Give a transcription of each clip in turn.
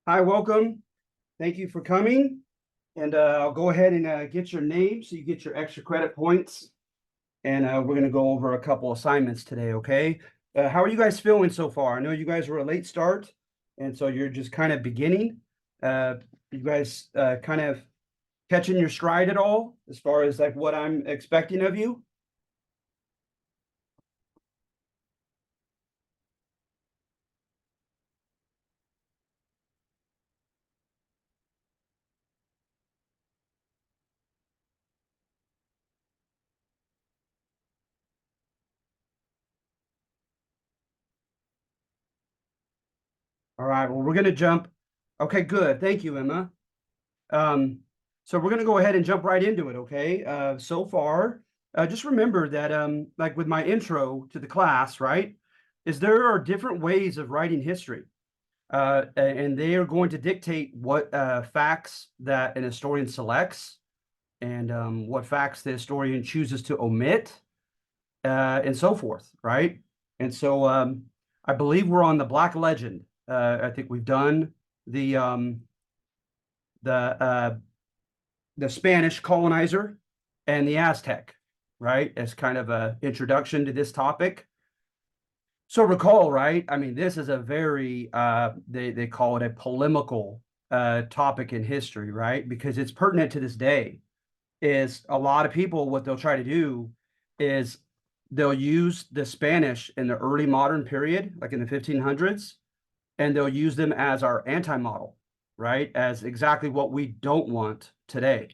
Hi, welcome. Thank you for coming. And I'll go ahead and get your name so you get your extra credit points. And we're going to go over a couple assignments today, okay? How are you guys feeling so far? I know you guys were a late start, and so you're just kind of beginning. Uh, you guys kind of catching your stride at all as far as like what I'm expecting of you? All right, well, we're going to jump. Okay, good. Thank you, Emma. Um, so we're going to go ahead and jump right into it, okay? So far, just remember that, like with my intro to the class, right, is there are different ways of writing history, and they are going to dictate what facts that an historian selects and what facts the historian chooses to omit, and so forth, right? And so I believe we're on the Black Legend. I think we've done the um, the the Spanish colonizer and the Aztec, right? As kind of a introduction to this topic. So recall, right? I mean, this is a very they call it a polemical topic in history, right? Because it's pertinent to this day. Is a lot of people what they'll try to do is they'll use the Spanish in the early modern period, like in the 1500s, and they'll use them as our anti-model, right? As exactly what we don't want today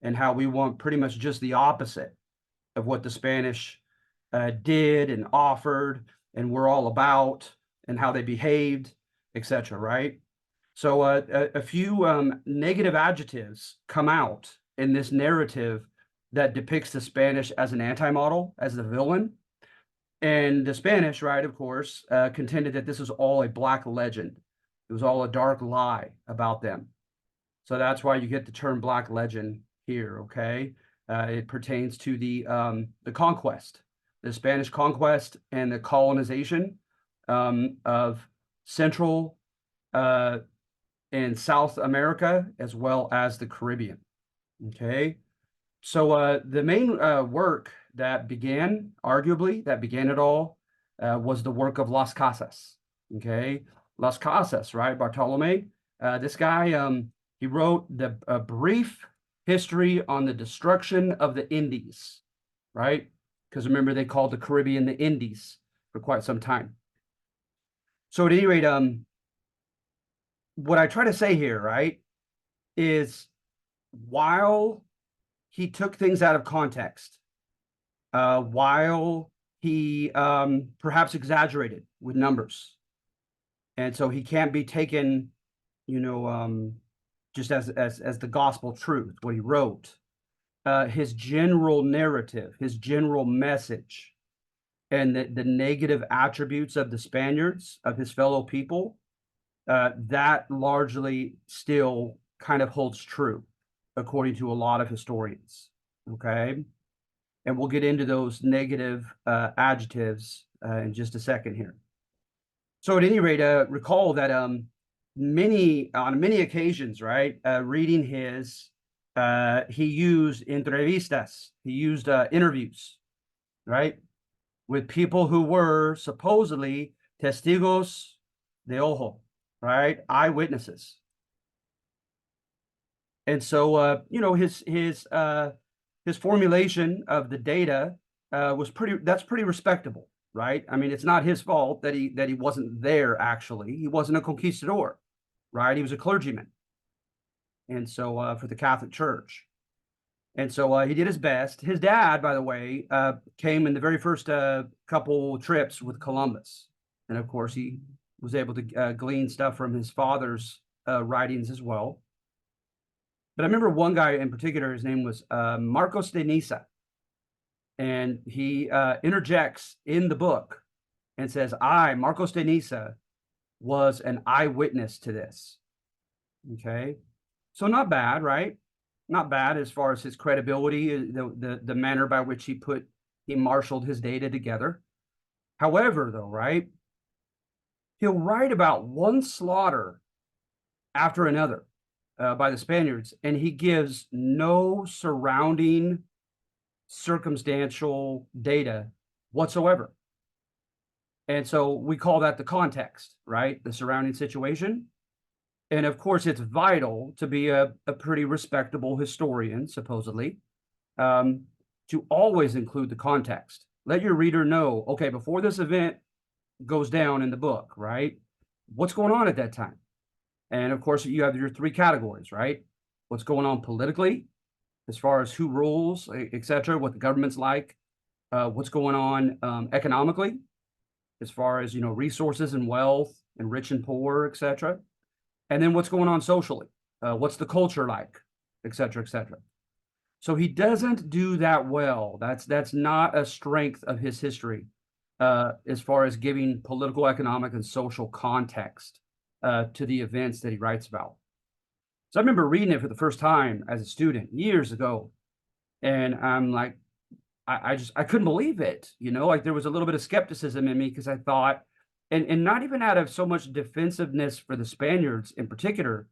and how we want pretty much just the opposite of what the Spanish did and offered and were all about and how they behaved, etc. Right? So a few negative adjectives come out in this narrative that depicts the Spanish as an anti-model, as the villain. And the Spanish, right, of course, contended that this was all a black legend. It was all a dark lie about them. So that's why you get the term Black Legend here. Okay, it pertains to the conquest, the Spanish conquest, and the colonization of Central uh, and South America, as well as the Caribbean. Okay, so the main work that began, arguably, that began it all, was the work of Las Casas. Okay, Las Casas, right? Bartolome. This guy, he wrote the a brief history on the destruction of the Indies, right? Because remember, they called the Caribbean the Indies for quite some time. So at any rate, what I try to say here, right, is while he took things out of context, while he perhaps exaggerated with numbers, and so he can't be taken, you know, just as the gospel truth. What he wrote, his general narrative, his general message, and the negative attributes of the Spaniards, of his fellow people, that largely still kind of holds true, according to a lot of historians. Okay. And we'll get into those negative adjectives in just a second here. So at any rate, recall that on many occasions, right, reading his, he used entrevistas, he used interviews, right, with people who were supposedly testigos de ojo, right, eyewitnesses. And so, his formulation of the data was pretty. That's pretty respectable, right? I mean, it's not his fault that he wasn't there. Actually, he wasn't a conquistador, right? He was a clergyman, and so for the Catholic Church, and so he did his best. His dad, by the way, came in the very first couple trips with Columbus, and of course, he was able to glean stuff from his father's writings as well. But I remember one guy in particular, his name was Marcos de Niza. And he interjects in the book and says, I, Marcos de Niza, was an eyewitness to this. Okay. So not bad, right? Not bad as far as his credibility, the manner by which he marshaled his data together. However, though, right, he'll write about one slaughter after another by the Spaniards, and he gives no surrounding circumstantial data whatsoever. And so we call that the context, right? The surrounding situation. And of course, it's vital to be a pretty respectable historian, supposedly, um, to always include the context. Let your reader know, okay, before this event goes down in the book, right? What's going on at that time? And of course, you have your three categories, right? What's going on politically, as far as who rules, et cetera, what the government's like, what's going on economically, as far as, resources and wealth and rich and poor, et cetera. And then what's going on socially, what's the culture like, et cetera, et cetera. So he doesn't do that well. That's not a strength of his history, as far as giving political, economic, and social context to the events that he writes about. So I remember reading it for the first time as a student years ago, and I'm like, I couldn't believe it. Like there was a little bit of skepticism in me because I thought, and not even out of so much defensiveness for the Spaniards in particular,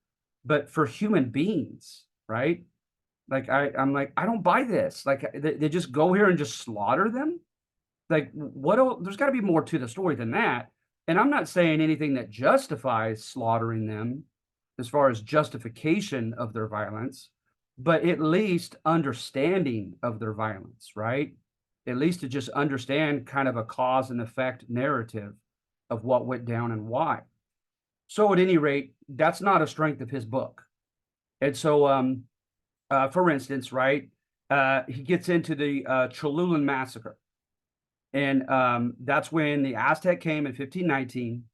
but for human beings, right? Like I'm like, I don't buy this. Like they just go here and just slaughter them. Like what? There's got to be more to the story than that. And I'm not saying anything that justifies slaughtering them as far as justification of their violence, but at least understanding of their violence, right? At least to just understand kind of a cause and effect narrative of what went down and why. So at any rate, that's not a strength of his book. And so, for instance, right, he gets into the Cholulan massacre. And that's when the Aztec came in 1519.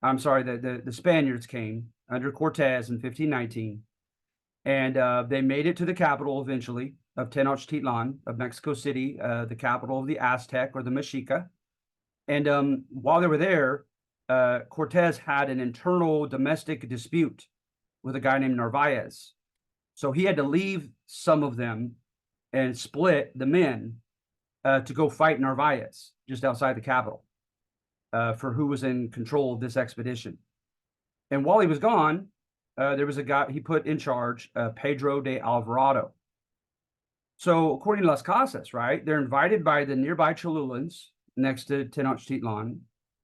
I'm sorry, the Spaniards came under Cortez in 1519. And they made it to the capital eventually of Tenochtitlan of Mexico City, the capital of the Aztec or the Mexica. And while they were there, Cortez had an internal domestic dispute with a guy named Narvaez. So he had to leave some of them and split the men to go fight Narvaez just outside the capital for who was in control of this expedition. And while he was gone, there was a guy he put in charge, Pedro de Alvarado. So according to Las Casas, right, they're invited by the nearby Cholulans next to Tenochtitlan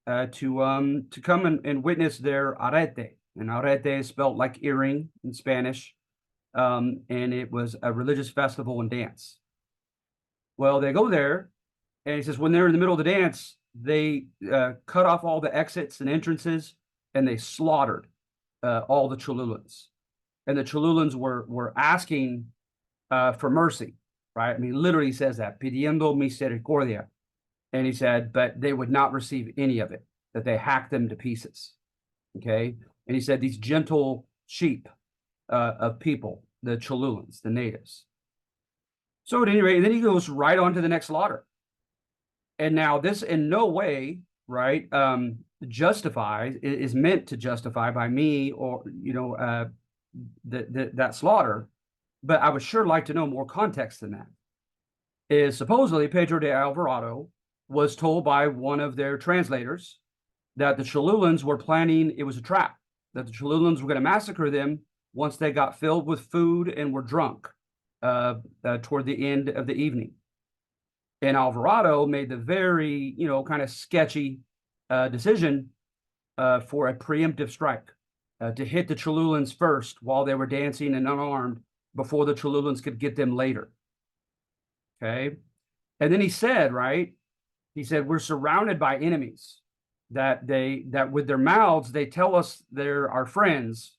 to come and witness their arete. And arete is spelled like earring in Spanish. And it was a religious festival and dance. Well, they go there, and he says when they're in the middle of the dance, they cut off all the exits and entrances, and they slaughtered all the Cholulans. And the Cholulans were asking for mercy, right? I mean, literally says that, pidiendo misericordia. And he said, but they would not receive any of it, that they hacked them to pieces, okay? And he said these gentle sheep of people, the Cholulans, the natives. So at any rate, then he goes right on to the next slaughter. And now this in no way, right, justifies, is meant to justify by me or, that slaughter. But I would sure like to know more context than that. Is supposedly Pedro de Alvarado was told by one of their translators that the Cholulans were planning, it was a trap, that the Cholulans were going to massacre them once they got filled with food and were drunk toward the end of the evening. And Alvarado made the very, kind of sketchy decision for a preemptive strike to hit the Cholulans first while they were dancing and unarmed before the Cholulans could get them later. Okay. And then he said, right, he said, we're surrounded by enemies that with their mouths, they tell us they're our friends,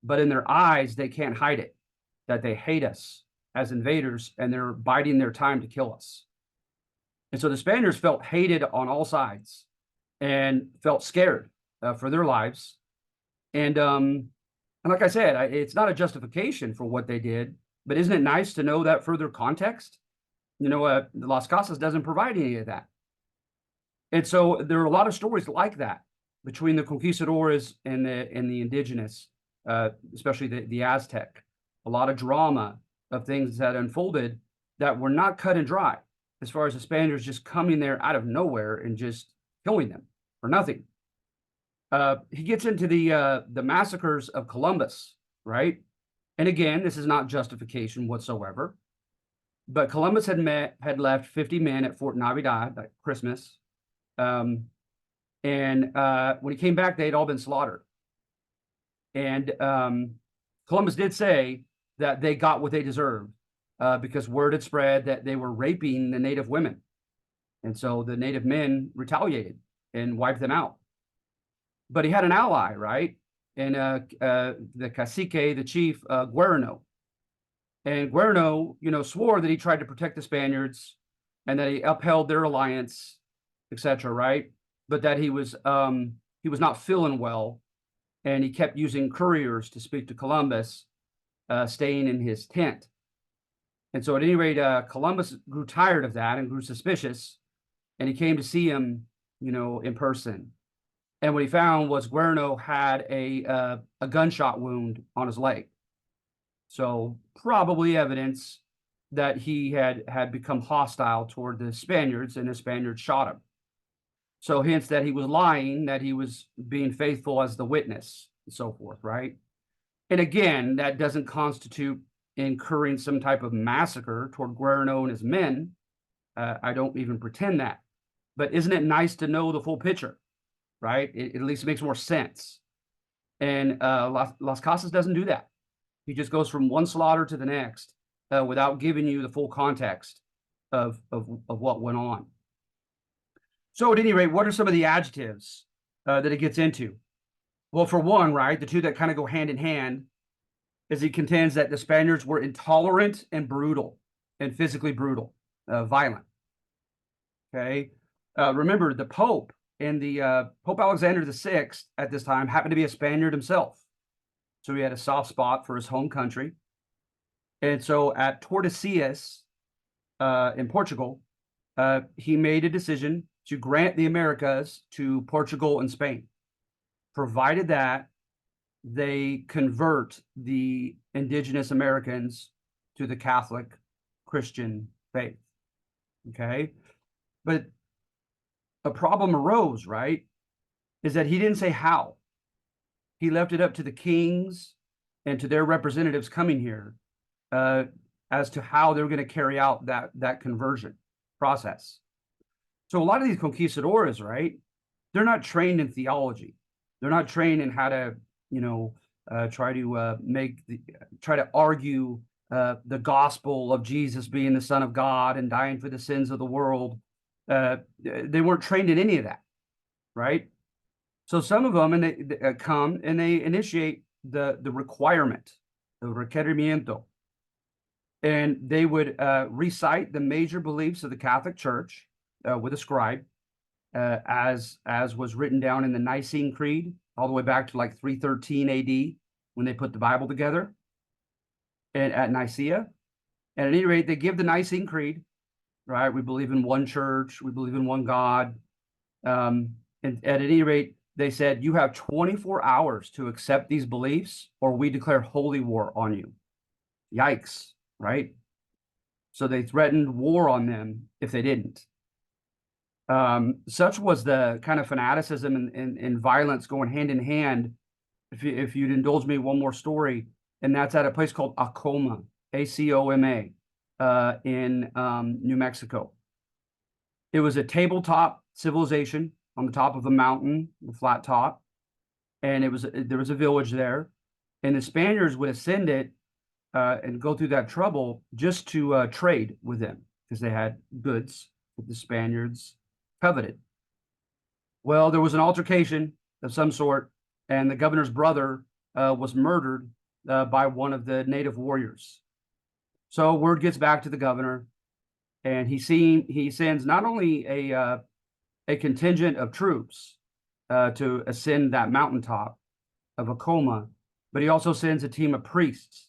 but in their eyes, they can't hide it, that they hate us as invaders and they're biding their time to kill us. And so the Spaniards felt hated on all sides and felt scared for their lives. And like I said, it's not a justification for what they did, but isn't it nice to know that further context? Las Casas doesn't provide any of that. And so there are a lot of stories like that between the conquistadors and the indigenous, especially the Aztec. A lot of drama of things that unfolded that were not cut and dry, as far as the Spaniards just coming there out of nowhere and just killing them for nothing. he gets into the massacres of Columbus, right? And again, this is not justification whatsoever. But Columbus had left 50 men at Fort Navidad at Christmas, um, and when he came back, they had all been slaughtered. And Columbus did say that they got what they deserved because word had spread that they were raping the native women, and so the native men retaliated and wiped them out. But he had an ally, right? And the cacique, the chief, Guerno. And Guerno, swore that he tried to protect the Spaniards and that he upheld their alliance, etc., right? But that he was not feeling well, and he kept using couriers to speak to Columbus, staying in his tent. And so at any rate, Columbus grew tired of that and grew suspicious, and he came to see him, in person. And what he found was Guerno had a gunshot wound on his leg. So probably evidence that he had become hostile toward the Spaniards, and the Spaniards shot him. So hence that he was lying, that he was being faithful as the witness, and so forth, right? And again, that doesn't constitute incurring some type of massacre toward Guerno and his men. I don't even pretend that. But isn't it nice to know the full picture, right? It at least makes more sense. And Las Casas doesn't do that. He just goes from one slaughter to the next without giving you the full context of what went on. So at any rate, what are some of the adjectives that it gets into? Well, for one, right, the two that kind of go hand in hand is he contends that the Spaniards were intolerant and brutal, and physically brutal, violent. Okay. Remember, the Pope and the Pope Alexander VI at this time happened to be a Spaniard himself. So he had a soft spot for his home country. And so at Tordesillas in Portugal, he made a decision to grant the Americas to Portugal and Spain, provided that they convert the indigenous Americans to the Catholic Christian faith. Okay. But a problem arose, right? Is that he didn't say how. He left it up to the kings and to their representatives coming here as to how they're going to carry out that conversion process. So a lot of these conquistadores, right, they're not trained in theology. They're not trained in how to, try to argue the gospel of Jesus being the Son of God and dying for the sins of the world. They weren't trained in any of that, right? So some of them, and they come and they initiate the requirement, the requerimiento, and they would recite the major beliefs of the Catholic Church with a scribe, as was written down in the Nicene Creed, all the way back to like 313 AD when they put the Bible together, and at Nicaea. And at any rate, they give the Nicene Creed, right? We believe in one church, we believe in one God, and at any rate, they said, you have 24 hours to accept these beliefs, or we declare holy war on you. Yikes, right? So they threatened war on them if they didn't. Such was the kind of fanaticism and violence going hand in hand. If you'd indulge me one more story, and that's at a place called Acoma, Acoma, in New Mexico. It was a tabletop civilization on the top of a mountain, the flat top, and there was a village there, and the Spaniards would ascend it and go through that trouble just to trade with them because they had goods that the Spaniards coveted. Well, there was an altercation of some sort, and the governor's brother was murdered by one of the native warriors. So word gets back to the governor, and he sends not only a contingent of troops to ascend that mountaintop of Acoma, but he also sends a team of priests.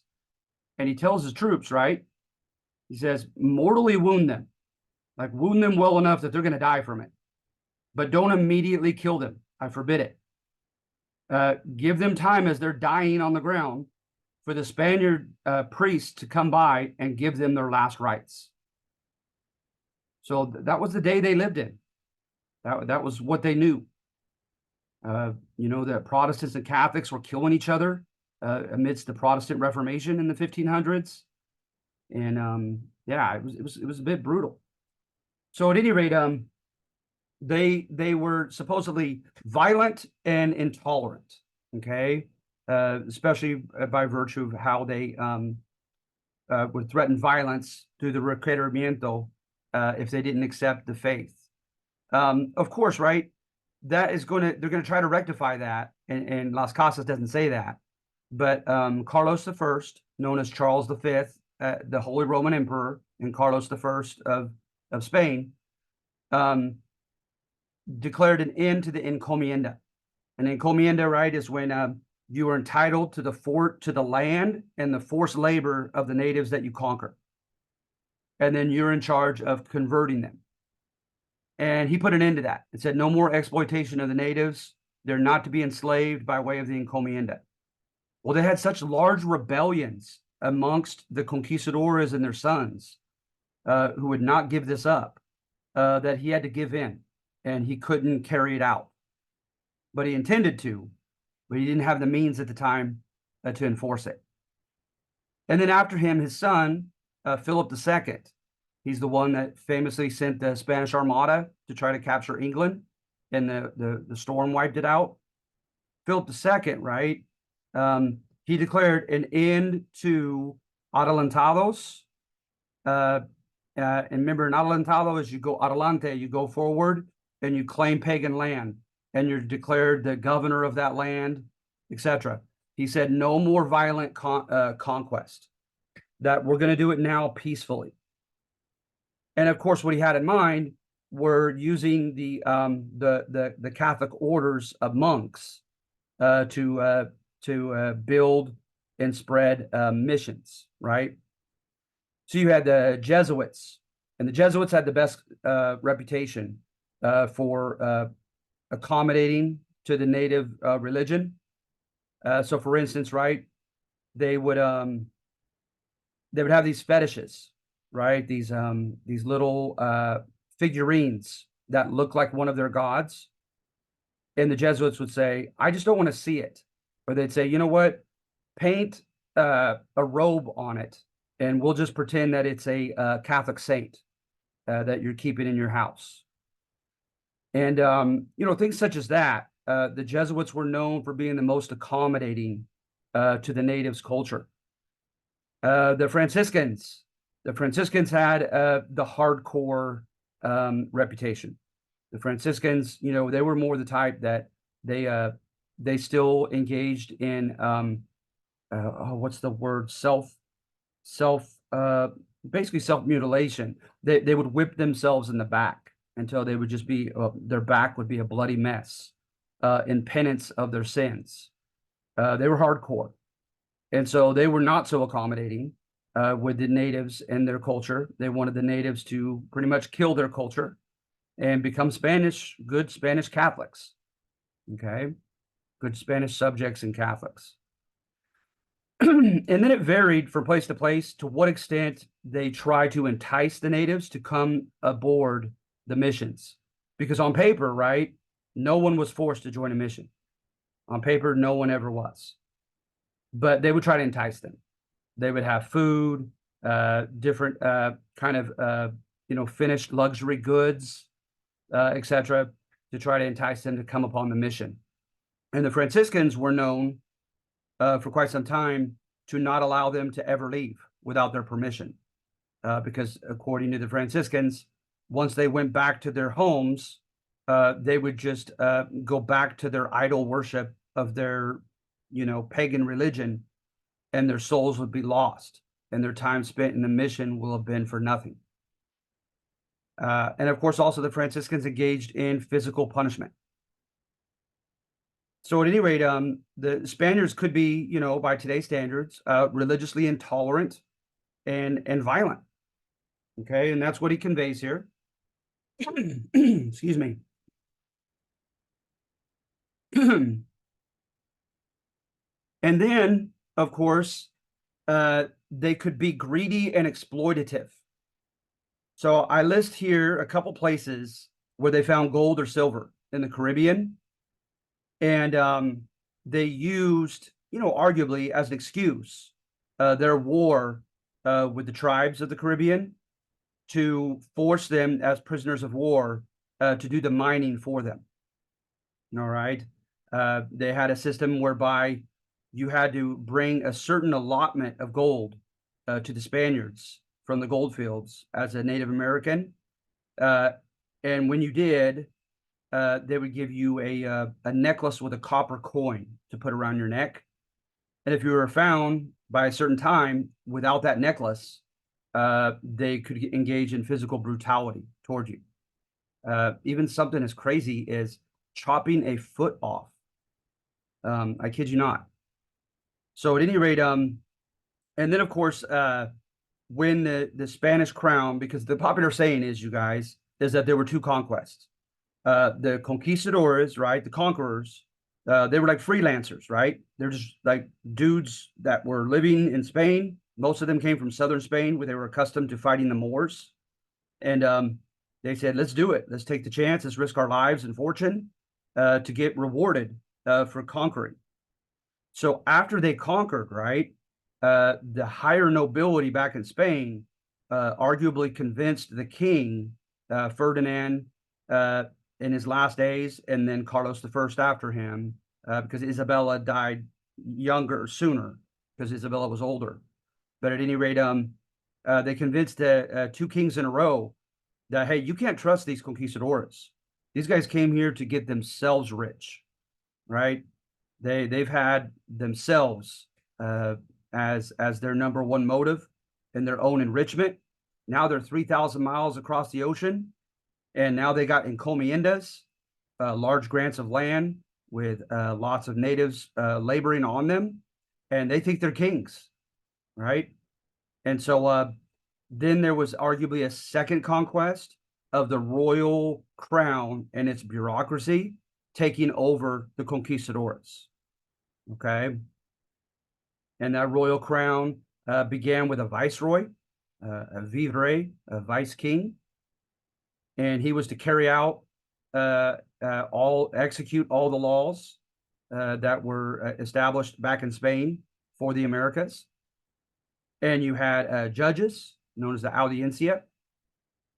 And he tells his troops, right? He says, mortally wound them, like wound them well enough that they're going to die from it. But don't immediately kill them. I forbid it. Give them time as they're dying on the ground for the Spaniard priests to come by and give them their last rites. So that was the day they lived in. That was what they knew. That Protestants and Catholics were killing each other amidst the Protestant Reformation in the 1500s, and yeah, it was a bit brutal. So at any rate, they were supposedly violent and intolerant. Okay, especially by virtue of how they would threaten violence through the requerimiento if they didn't accept the faith. Of course, right? They're gonna try to rectify that, and Las Casas doesn't say that, but Carlos I, known as Charles V, the Holy Roman Emperor, and Carlos I of Spain, declared an end to the encomienda. An encomienda, right, is when you are entitled to the land and the forced labor of the natives that you conquer, and then you're in charge of converting them. And he put an end to that. It said no more exploitation of the natives. They're not to be enslaved by way of the encomienda. Well, they had such large rebellions amongst the conquistadores and their sons who would not give this up that he had to give in, and he couldn't carry it out. But he intended to, but he didn't have the means at the time to enforce it. And then after him, his son, Philip II, he's the one that famously sent the Spanish Armada to try to capture England, and the storm wiped it out. Philip II, right? He declared an end to adelantados. And remember, an adelantado is you go adelante, you go forward, and you claim pagan land, and you're declared the governor of that land, etc. He said no more violent conquest. That we're going to do it now peacefully. And of course, what he had in mind were using the Catholic orders of monks to build and spread missions, right? So you had the Jesuits, and the Jesuits had the best reputation for accommodating to the native religion. So, for instance, right, they would have these fetishes, right? These little figurines that look like one of their gods, and the Jesuits would say, "I just don't want to see it," or they'd say, "You know what? Paint a robe on it, and we'll just pretend that it's a Catholic saint that you're keeping in your house." And things such as that. The Jesuits were known for being the most accommodating to the natives' culture. The Franciscans had the hardcore reputation. The Franciscans, they were more the type that they still engaged in what's the word, basically self-mutilation. They would whip themselves in the back until they would just be their back would be a bloody mess in penance of their sins. They were hardcore, and so they were not so accommodating with the natives and their culture. They wanted the natives to pretty much kill their culture and become good Spanish Catholics. Okay, good Spanish subjects and Catholics. And then it varied from place to place to what extent they tried to entice the natives to come aboard the missions. Because on paper, right, no one was forced to join a mission. On paper, no one ever was. But they would try to entice them. They would have food, different kind of finished luxury goods, etc., to try to entice them to come upon the mission. And the Franciscans were known for quite some time to not allow them to ever leave without their permission, because according to the Franciscans, once they went back to their homes, they would just go back to their idol worship of their, pagan religion, and their souls would be lost, and their time spent in the mission will have been for nothing. And of course, also the Franciscans engaged in physical punishment. So at any rate, the Spaniards could be, by today's standards, religiously intolerant and violent. Okay, and that's what he conveys here. Excuse me. And then, of course, they could be greedy and exploitative. So I list here a couple places where they found gold or silver in the Caribbean, And they used, arguably as an excuse, their war with the tribes of the Caribbean to force them as prisoners of war to do the mining for them. All right. They had a system whereby you had to bring a certain allotment of gold to the Spaniards from the gold fields as a Native American. Uh, and when you did, they would give you a necklace with a copper coin to put around your neck. And if you were found by a certain time without that necklace, they could engage in physical brutality towards you. Even something as crazy as chopping a foot off. I kid you not. So at any rate, and then of course, when the Spanish crown, because the popular saying is, you guys, is that there were two conquests. The conquistadores, right, the conquerors, they were like freelancers, right? They're just like dudes that were living in Spain. Most of them came from southern Spain, where they were accustomed to fighting the Moors. And they said, let's do it. Let's take the chance. Let's risk our lives and fortune to get rewarded for conquering. So after they conquered, right, the higher nobility back in Spain arguably convinced the king, Ferdinand, in his last days, and then Carlos I after him, because Isabella died sooner, because Isabella was older. But at any rate, they convinced two kings in a row that, hey, you can't trust these conquistadores. These guys came here to get themselves rich, right? They've had themselves as their number one motive in their own enrichment. Now they're 3,000 miles across the ocean, and now they got encomiendas, large grants of land with lots of natives laboring on them, and they think they're kings, right? And so then there was arguably a second conquest of the royal crown and its bureaucracy taking over the conquistadores. Okay. And that royal crown began with a viceroy, a vivre, a vice king. And he was to carry out execute all the laws that were established back in Spain for the Americas. And you had judges known as the audiencia,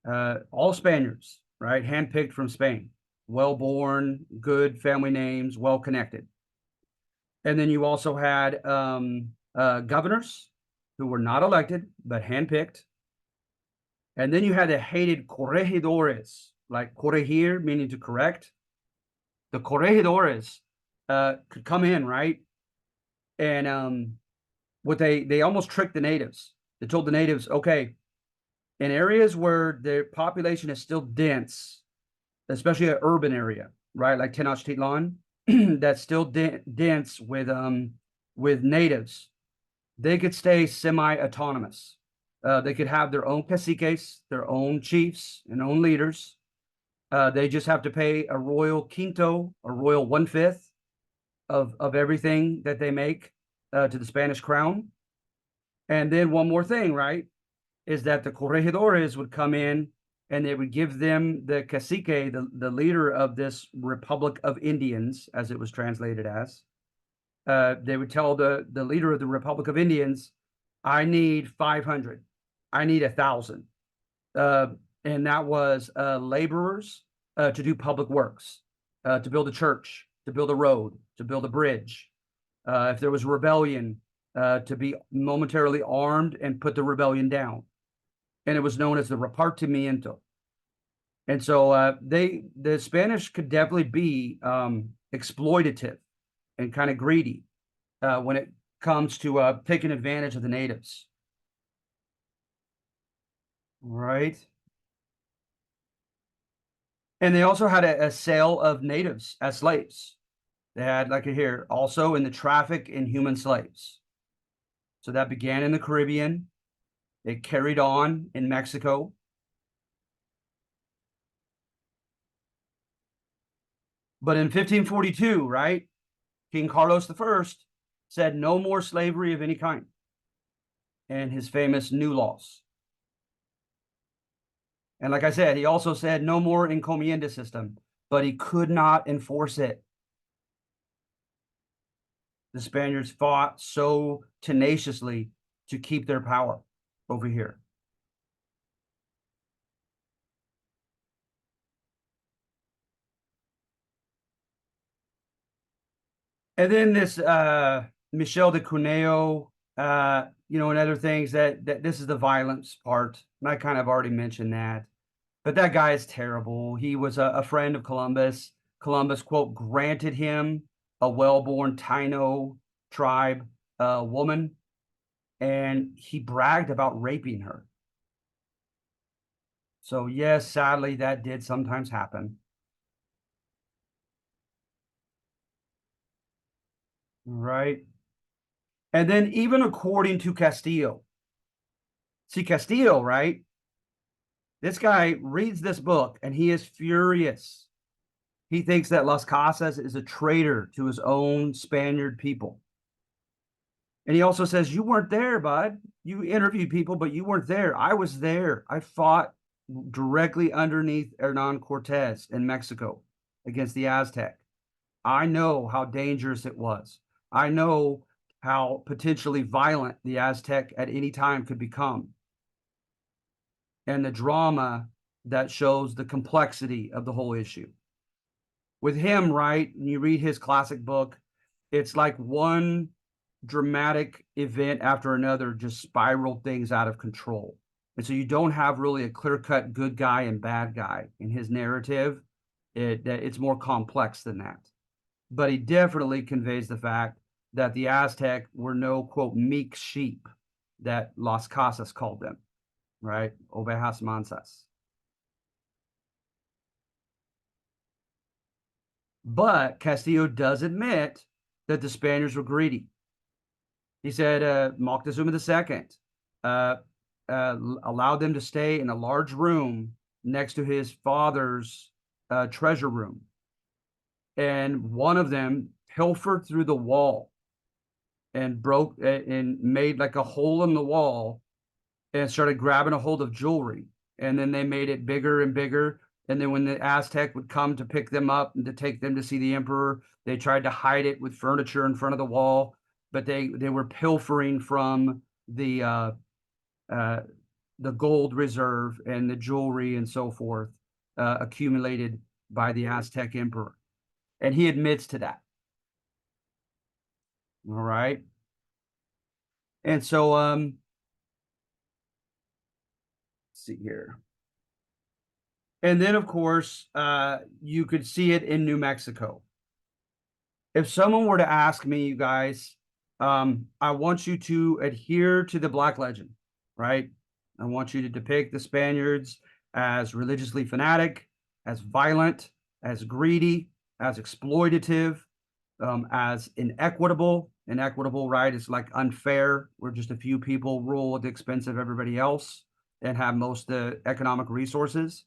all Spaniards, right? Handpicked from Spain, well-born, good family names, well-connected. And then you also had governors who were not elected, but handpicked. And then you had the hated corregidores, like corregir, meaning to correct. The corregidores could come in, right? And what they almost tricked the natives. They told the natives, okay, in areas where the population is still dense, especially an urban area, right, like Tenochtitlan, that's still dense with natives, they could stay semi-autonomous. They could have their own caciques, their own chiefs, and own leaders. They just have to pay a royal quinto, a royal 1/5 of everything that they make to the Spanish crown. And then one more thing, right, is that the corregidores would come in and they would give them the cacique, the leader of this Republic of Indians, as it was translated as. They would tell the leader of the Republic of Indians, I need 500. I need 1,000. And that was laborers to do public works, to build a church, to build a road, to build a bridge. If there was rebellion, to be momentarily armed and put the rebellion down. And it was known as the repartimiento. And so the Spanish could definitely be exploitative and kind of greedy when it comes to taking advantage of the natives. Right. And they also had a sale of natives as slaves. They had, like here, also in the traffic in human slaves. So that began in the Caribbean. It carried on in Mexico. But in 1542, right, King Carlos I said no more slavery of any kind, and his famous new laws. And like I said, he also said no more encomienda system, but he could not enforce it. the Spaniards fought so tenaciously to keep their power over here. And then this Michel de Cuneo, and other things that this is the violence part. And I kind of already mentioned that. But that guy is terrible. He was a friend of Columbus. Columbus, quote, granted him a well-born Taino tribe woman, and he bragged about raping her. So yes, sadly, that did sometimes happen. Right. And then even according to Castillo, see Castillo, right? This guy reads this book and he is furious. He thinks that Las Casas is a traitor to his own Spaniard people. And he also says, you weren't there, bud. You interviewed people, but you weren't there. I was there. I fought directly underneath Hernan Cortez in Mexico against the Aztec. I know how dangerous it was. I know how potentially violent the Aztec at any time could become. And the drama that shows the complexity of the whole issue. With him, right, when you read his classic book, it's like one dramatic event after another just spiraled things out of control. And so you don't have really a clear-cut good guy and bad guy in his narrative. It's more complex than that. But he definitely conveys the fact that the Aztec were no, quote, meek sheep that Las Casas called them, right? Ovejas mansas. But Castillo does admit that the Spaniards were greedy. He said Moctezuma II allowed them to stay in a large room next to his father's treasure room. And one of them pilfered through the wall and broke and made like a hole in the wall and started grabbing a hold of jewelry. And then they made it bigger and bigger. And then when the Aztec would come to pick them up and to take them to see the emperor, they tried to hide it with furniture in front of the wall, but they were pilfering from the gold reserve and the jewelry and so forth accumulated by the Aztec emperor. And he admits to that. All right. And so, let's see here. And then, of course, you could see it in New Mexico. If someone were to ask me, you guys, I want you to adhere to the Black legend, right? I want you to depict the Spaniards as religiously fanatic, as violent, as greedy, as exploitative, as inequitable. Inequitable, right, is like unfair, where just a few people rule at the expense of everybody else and have most of the economic resources.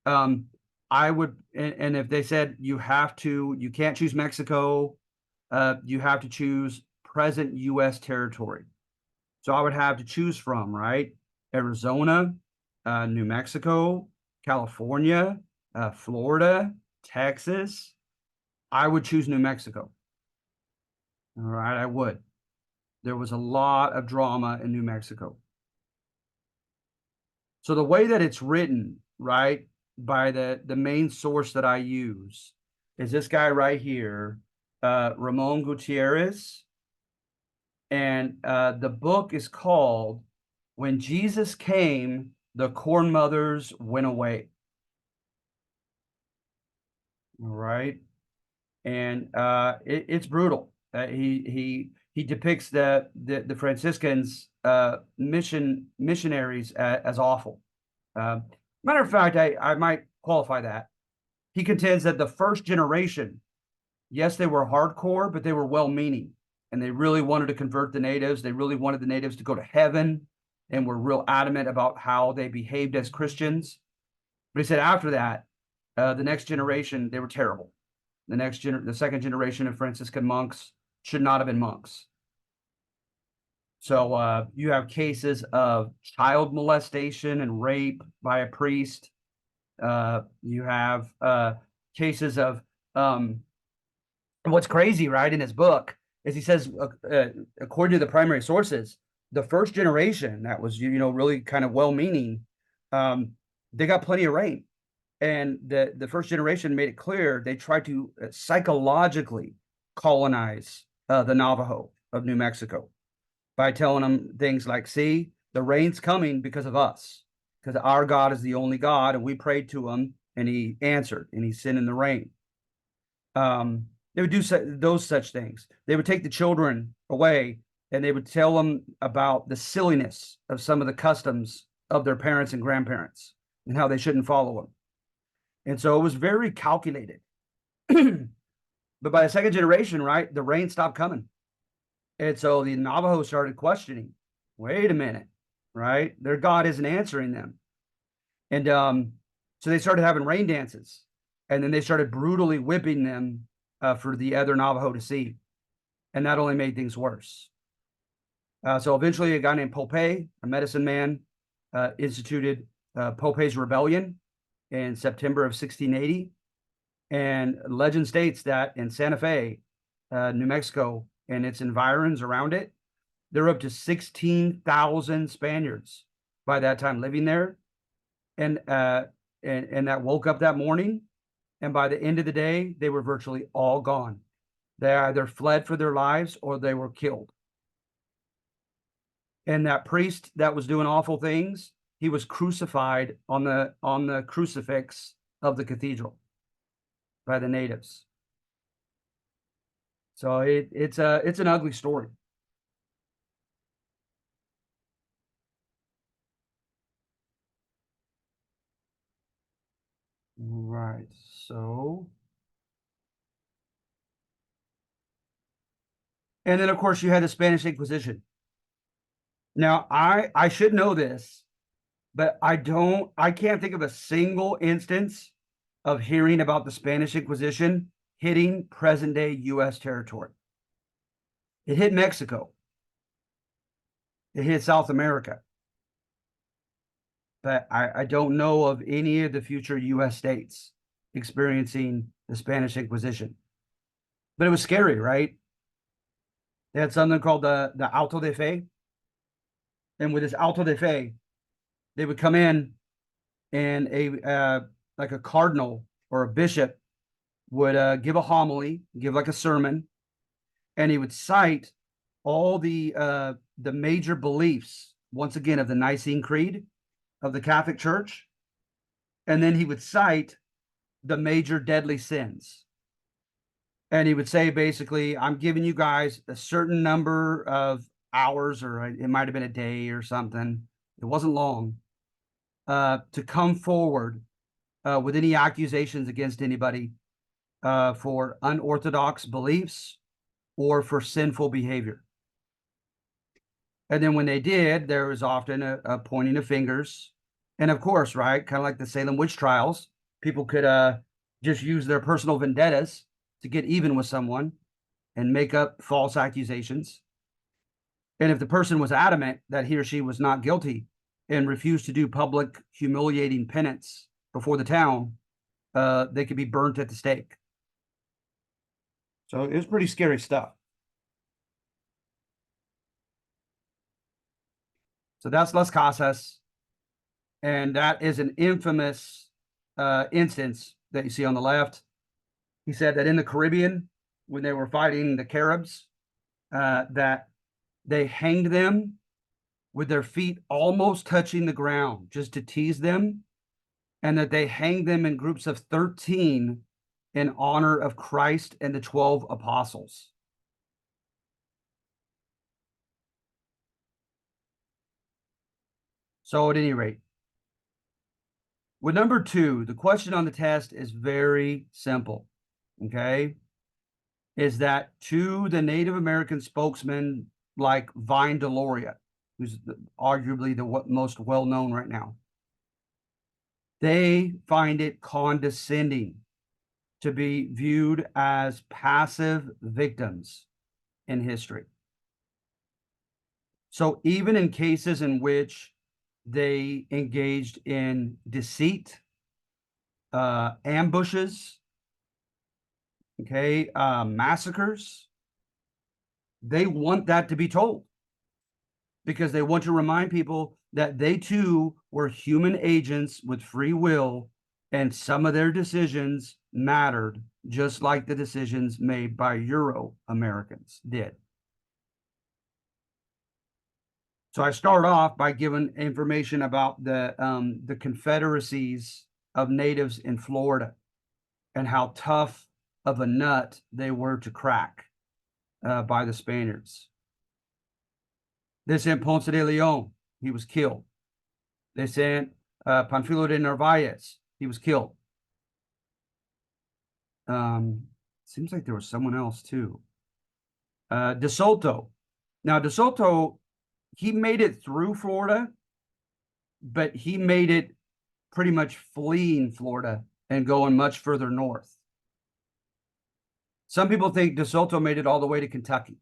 I would, and if they said you can't choose Mexico, you have to choose present U.S. territory. So I would have to choose from, right? Arizona, New Mexico, California, Florida, Texas. I would choose New Mexico. All right, I would. There was a lot of drama in New Mexico. So the way that it's written, right, by the main source that I use is this guy right here, Ramon Gutierrez. And the book is called When Jesus Came, the Corn Mothers Went Away. All right. And it's brutal. He depicts the Franciscans missionaries as awful. Matter of fact, I might qualify that. He contends that the first generation, yes, they were hardcore, but they were well-meaning, and they really wanted to convert the natives. They really wanted the natives to go to heaven, and were real adamant about how they behaved as Christians. But he said after that, the next generation, they were terrible. The second generation of Franciscan monks should not have been monks. So you have cases of child molestation and rape by a priest. You have cases of what's crazy, right, in his book is he says, according to the primary sources, the first generation that was, really kind of well-meaning, they got plenty of rain. And the first generation made it clear they tried to psychologically colonize the Navajo of New Mexico by telling them things like, see, the rain's coming because of us, because our God is the only God, and we prayed to him, and he answered, and he's sending the rain. They would do those such things. They would take the children away, and they would tell them about the silliness of some of the customs of their parents and grandparents and how they shouldn't follow them. And so it was very calculated. But by the second generation, right, the rain stopped coming. And so the Navajo started questioning, wait a minute, right? Their God isn't answering them. And so they started having rain dances. And then they started brutally whipping them for the other Navajo to see. And that only made things worse. So eventually a guy named Pope, a medicine man, instituted Pope's Rebellion in September of 1680. And legend states that in Santa Fe, New Mexico, and its environs around it, there were up to 16,000 Spaniards by that time living there. And that woke up that morning. And by the end of the day, they were virtually all gone. They either fled for their lives or they were killed. And that priest that was doing awful things, he was crucified on the crucifix of the cathedral by the natives. So it's an ugly story. Right. So, and then of course you had the Spanish Inquisition. Now I should know this, but I can't think of a single instance of hearing about the Spanish Inquisition hitting present day US territory. It hit Mexico. It hit South America. But I don't know of any of the future US states experiencing the Spanish Inquisition. But it was scary, right? They had something called the auto de fe. And with this auto de fe, they would come in and like a cardinal or a bishop would give a homily, give like a sermon, and he would cite all the major beliefs, once again, of the Nicene Creed of the Catholic Church, and then he would cite the major deadly sins. And he would say, basically, I'm giving you guys a certain number of hours, or it might have been a day or something. It wasn't long, to come forward with any accusations against anybody for unorthodox beliefs or for sinful behavior. And then when they did, there was often a pointing of fingers. And of course, right, kind of like the Salem witch trials, people could just use their personal vendettas to get even with someone and make up false accusations. And if the person was adamant that he or she was not guilty and refused to do public humiliating penance before the town, they could be burnt at the stake. So it was pretty scary stuff. So that's Las Casas. And that is an infamous instance that you see on the left. He said that in the Caribbean, when they were fighting the Caribs, that they hanged them with their feet almost touching the ground just to tease them, and that they hanged them in groups of 13 in honor of Christ and the 12 apostles. So at any rate, with number 2, the question on the test is very simple, okay? Is that to the Native American spokesman like Vine Deloria, who's arguably the most well-known right now, they find it condescending to be viewed as passive victims in history. So even in cases in which they engaged in deceit, ambushes, okay, massacres, They want that to be told because they want to remind people that they too were human agents with free will, and some of their decisions mattered, just like the decisions made by Euro Americans did. So I start off by giving information about the confederacies of natives in Florida and how tough of a nut they were to crack by the Spaniards. They sent Ponce de Leon. He was killed. They sent Panfilo de Narvaez. He was killed. Seems like there was someone else too. De Soto. Now, De Soto, he made it through Florida, but he made it pretty much fleeing Florida and going much further north. Some people think De Soto made it all the way to Kentucky.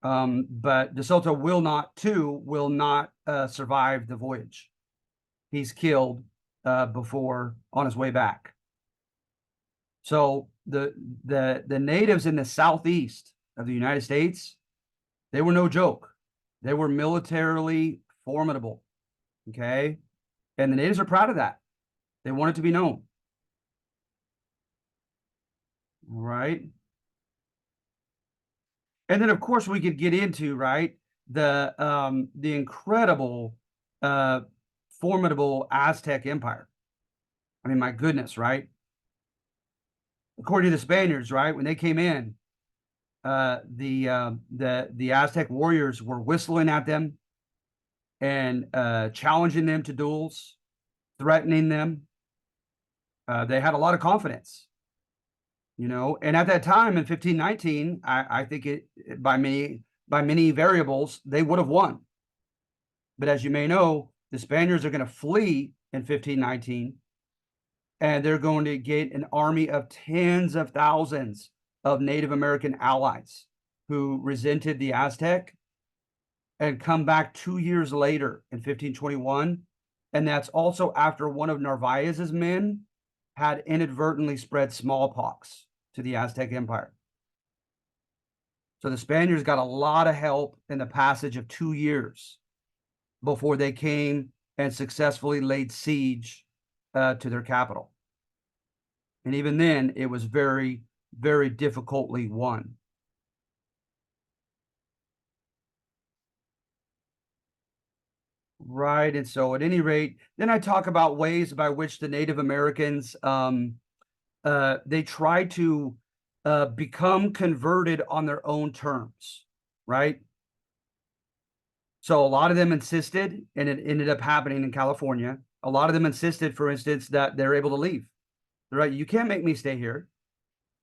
But De Soto will not survive the voyage. He's killed before on his way back. So the natives in the southeast of the United States, they were no joke. They were militarily formidable. Okay. And the natives are proud of that. They want it to be known. All right. And then of course we could get into, right, the incredible formidable Aztec Empire. I mean, my goodness, right? According to the Spaniards, right, when they came in, the Aztec warriors were whistling at them and challenging them to duels, threatening them. They had a lot of confidence, you know. And at that time in 1519, I think it by many variables they would have won. But as you may know, the Spaniards are going to flee in 1519, and they're going to get an army of tens of thousands of Native American allies who resented the Aztec and come back 2 years later in 1521. And that's also after one of Narvaez's men had inadvertently spread smallpox to the Aztec Empire. So the Spaniards got a lot of help in the passage of 2 years before they came and successfully laid siege to their capital. And even then, it was very, very difficultly won. Right. And so at any rate, then I talk about ways by which the Native Americans, they try to become converted on their own terms, right? So a lot of them insisted, and it ended up happening in California. A lot of them insisted, for instance, that they're able to leave. Right? You can't make me stay here.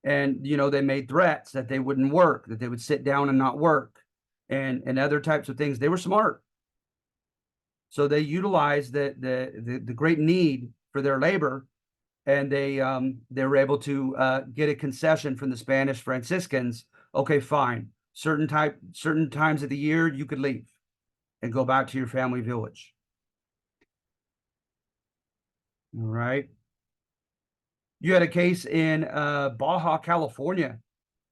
And, you know, they made threats that they wouldn't work, that they would sit down and not work, and other types of things. They were smart. So they utilized the great need for their labor, and they were able to get a concession from the Spanish Franciscans. Okay, fine. Certain times of the year you could leave and go back to your family village. All right. You had a case in Baja California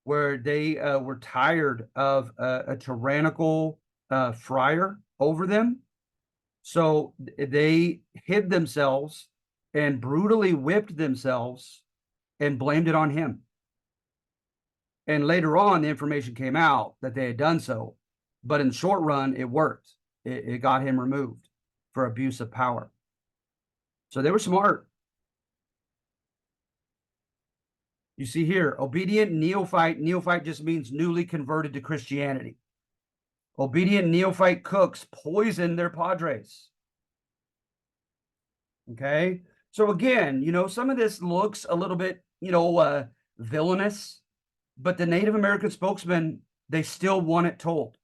where they were tired of a tyrannical friar over them. So they hid themselves and brutally whipped themselves and blamed it on him. And later on, the information came out that they had done so. But in the short run, it worked. It got him removed for abuse of power. So they were smart. You see here, obedient neophyte. Neophyte just means newly converted to Christianity. Obedient neophyte cooks poisoned their padres. Okay. So again, you know, some of this looks a little bit, you know, villainous, but the Native American spokesman, they still want it told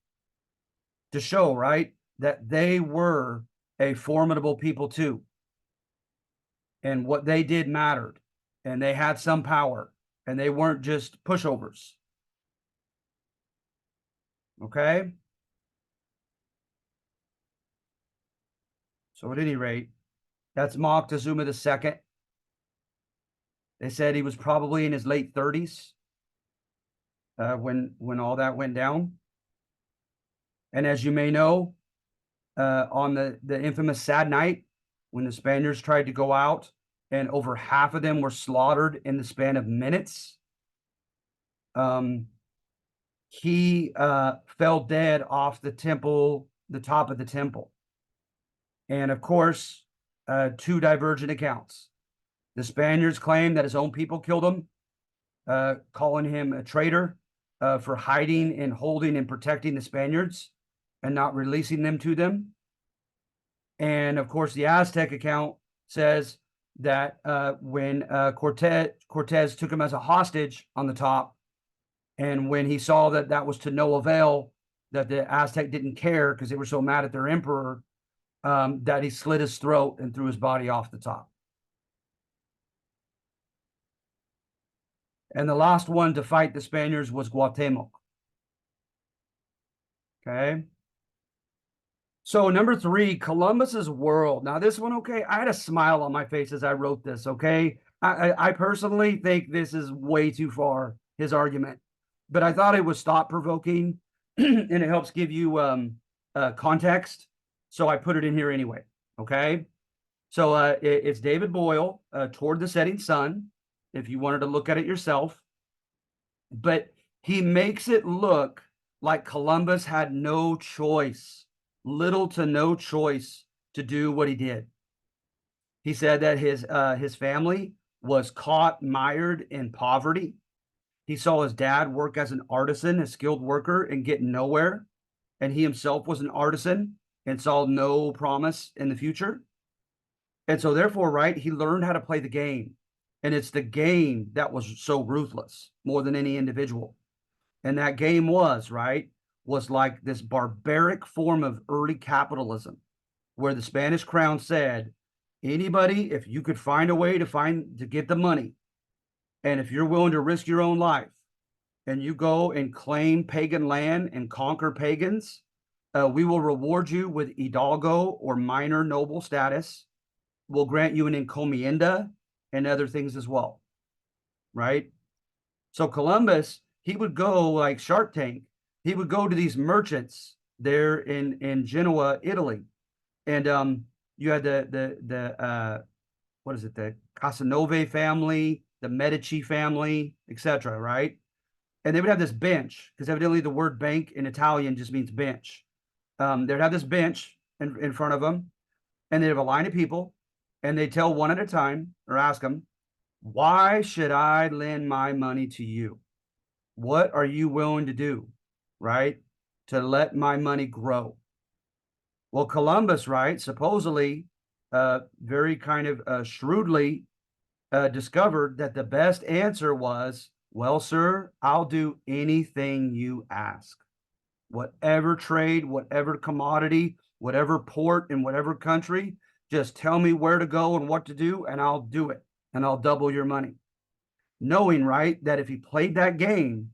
to show, right, that they were a formidable people too. And what they did mattered, and they had some power, and they weren't just pushovers. Okay. So at any rate, that's Moctezuma II. They said he was probably in his late 30s. when all that went down. And as you may know, on the infamous Sad Night, when the Spaniards tried to go out and over half of them were slaughtered in the span of minutes, um, he fell dead off the temple, the top of the temple. And of course, two divergent accounts. The Spaniards claim that his own people killed him, calling him a traitor for hiding and holding and protecting the Spaniards and not releasing them to them. And of course, the Aztec account says that when Cortez took him as a hostage on the top, and when he saw that that was to no avail, that the Aztec didn't care because they were so mad at their emperor, that he slit his throat and threw his body off the top. And the last one to fight the Spaniards was Cuauhtemoc. Okay. So number 3, Columbus's world. Now this one, okay, I had a smile on my face as I wrote this, okay? I personally think this is way too far, his argument. But I thought it was thought-provoking, and it helps give you context. So I put it in here anyway, okay? So it's David Boyle, Toward the Setting Sun, if you wanted to look at it yourself. But he makes it look like Columbus had no choice, little to no choice to do what he did. He said that his family was caught mired in poverty. He saw his dad work as an artisan, a skilled worker, and get nowhere. And he himself was an artisan and saw no promise in the future. And so therefore, right, he learned how to play the game. And it's the game that was so ruthless more than any individual. And that game was, right, was like this barbaric form of early capitalism, where the Spanish crown said, anybody, if you could find a way to get the money, and if you're willing to risk your own life, and you go and claim pagan land and conquer pagans, we will reward you with hidalgo or minor noble status. We'll grant you an encomienda and other things as well, right? So Columbus, he would go like Shark Tank. He would go to these merchants there in Genoa, Italy, and you had the what is it, the Casanova family, the Medici family, etc., right? And they would have this bench, because evidently the word bank in Italian just means bench. They'd have this bench in front of them, and they'd have a line of people, and they tell one at a time, or ask them, why should I lend my money to you? What are you willing to do, right, to let my money grow? Well, Columbus, right, supposedly, very kind of shrewdly discovered that the best answer was, well, sir, I'll do anything you ask. Whatever trade, whatever commodity, whatever port in whatever country, just tell me where to go and what to do, and I'll do it, and I'll double your money. Knowing, right, that if he played that game,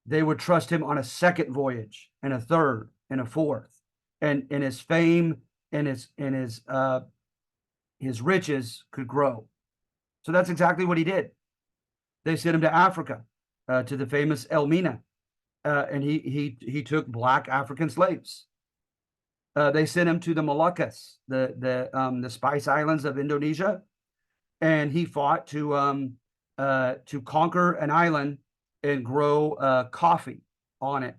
they would trust him on a second voyage and a third and a fourth, and his fame and his riches could grow. So that's exactly what he did. They sent him to Africa, to the famous Elmina, and he took black African slaves. They sent him to the Moluccas, the Spice Islands of Indonesia, and he fought to conquer an island and grow coffee on it,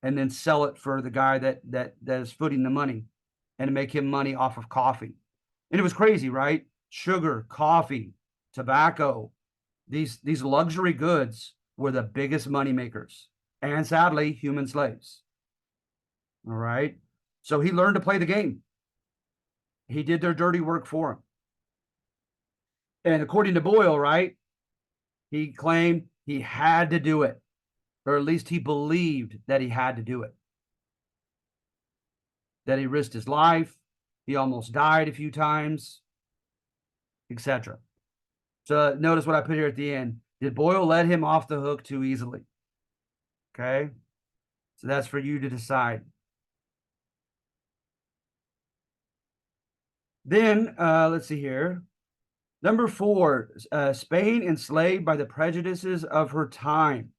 and then sell it for the guy that is footing the money, and make him money off of coffee. And it was crazy, right? Sugar, coffee, tobacco, these luxury goods were the biggest money makers, and sadly, human slaves. All right. So he learned to play the game. He did their dirty work for him. And according to Boyle, right, he claimed he had to do it, or at least he believed that he had to do it. That he risked his life, he almost died a few times, etc. So notice what I put here at the end. Did Boyle let him off the hook too easily? Okay. So that's for you to decide. Then, let's see here. Number 4, Spain enslaved by the prejudices of her time.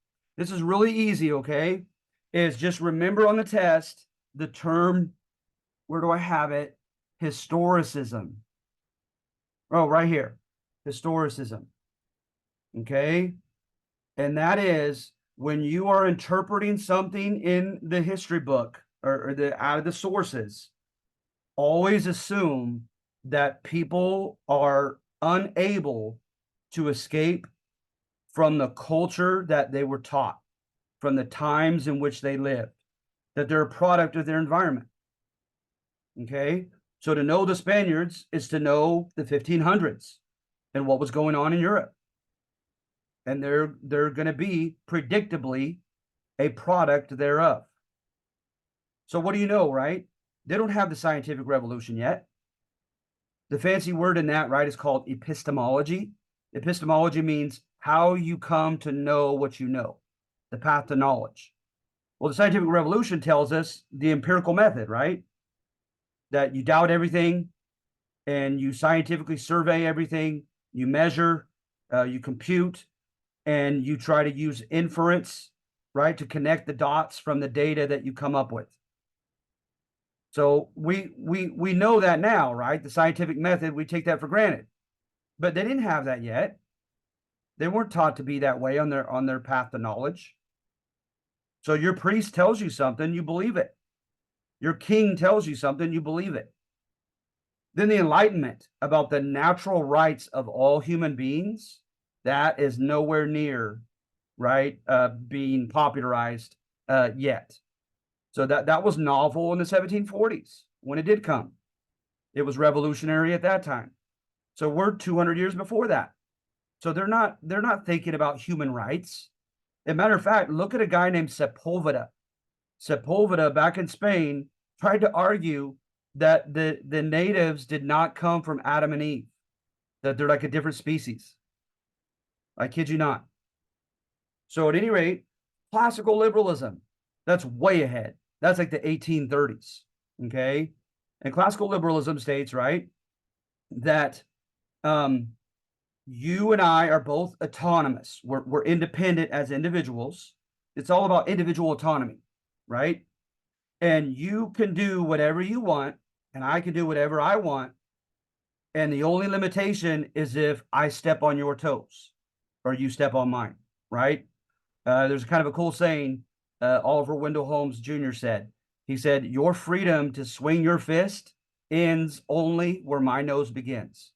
This is really easy, okay? Is just remember on the test the term, where do I have it? Historicism. Oh, right here. Historicism. Okay? And that is when you are interpreting something in the history book or the out of the sources, always assume that people are unable to escape from the culture that they were taught, from the times in which they lived, that they're a product of their environment. Okay? So to know the Spaniards is to know the 1500s and what was going on in Europe. And they're going to be predictably a product thereof. So what do you know, right? They don't have the scientific revolution yet. The fancy word in that, right, is called epistemology. Epistemology means how you come to know what you know, the path to knowledge. Well, the scientific revolution tells us the empirical method, right? That you doubt everything and you scientifically survey everything, you measure, you compute, and you try to use inference, right, to connect the dots from the data that you come up with. So we know that now, right? The scientific method, we take that for granted. But they didn't have that yet. They weren't taught to be that way on their path to knowledge. So your priest tells you something, you believe it. Your king tells you something, you believe it. Then the Enlightenment about the natural rights of all human beings, that is nowhere near, right, being popularized yet. So that was novel in the 1740s when it did come. It was revolutionary at that time. So we're 200 years before that. So they're not thinking about human rights. As a matter of fact, look at a guy named Sepulveda. Sepulveda back in Spain tried to argue that the natives did not come from Adam and Eve, that they're like a different species. I kid you not. So at any rate, classical liberalism, that's way ahead. That's like the 1830s. Okay. And classical liberalism states, right, that you and I are both autonomous. We're independent as individuals. It's all about individual autonomy, right? And you can do whatever you want, and I can do whatever I want. And the only limitation is if I step on your toes or you step on mine, right? There's kind of a cool saying Oliver Wendell Holmes Jr. said. He said, "Your freedom to swing your fist ends only where my nose begins,"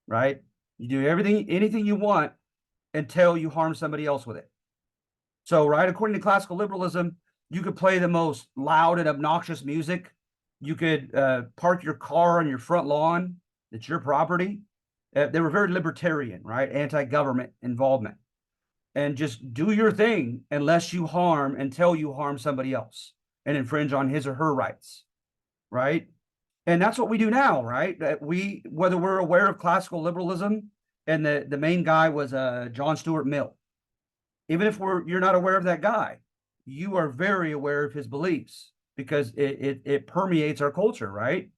right? You do anything you want until you harm somebody else with it. So, right, according to classical liberalism, you could play the most loud and obnoxious music. You could park your car on your front lawn. It's your property. They were very libertarian, right? Anti-government involvement. And just do your thing until you harm somebody else and infringe on his or her rights, right? And that's what we do now, right? That whether we're aware of classical liberalism, and the main guy was John Stuart Mill. Even if you're not aware of that guy, you are very aware of his beliefs because it permeates our culture, right?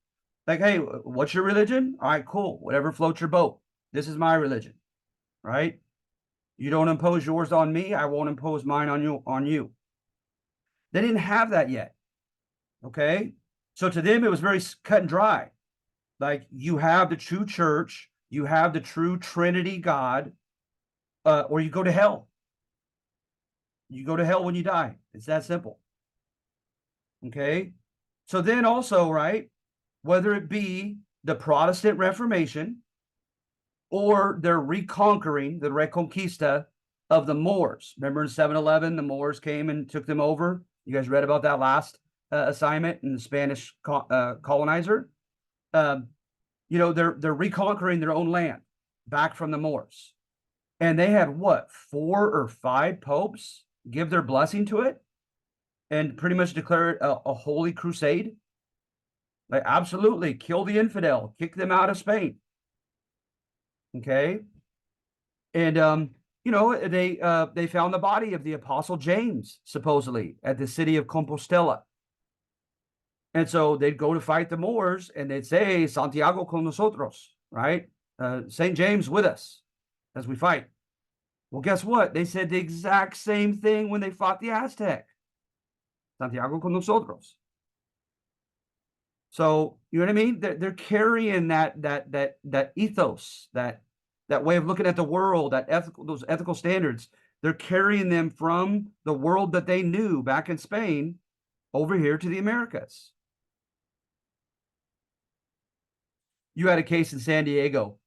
Like, hey, what's your religion? All right, cool. Whatever floats your boat. This is my religion, right? You don't impose yours on me. I won't impose mine on you. They didn't have that yet. Okay. So to them, it was very cut and dry. Like, you have the true church, you have the true Trinity God, or you go to hell. You go to hell when you die. It's that simple. Okay. So then also, right, whether it be the Protestant Reformation or their reconquering, the Reconquista of the Moors. Remember in 711, the Moors came and took them over. You guys read about that last assignment in the Spanish colonizer. They're reconquering their own land back from the Moors. And they had what, 4 or 5 popes give their blessing to it and pretty much declare it a holy crusade. Like, absolutely kill the infidel, kick them out of Spain. Okay. And they found the body of the Apostle James, supposedly, at the city of Compostela. And so they'd go to fight the Moors and they'd say, Santiago con nosotros, right? St. James with us as we fight. Well, guess what? They said the exact same thing when they fought the Aztec. Santiago con nosotros. So you know what I mean? They're carrying that ethos, that way of looking at the world, that ethical those ethical standards. They're carrying them from the world that they knew back in Spain over here to the Americas. You had a case in San Diego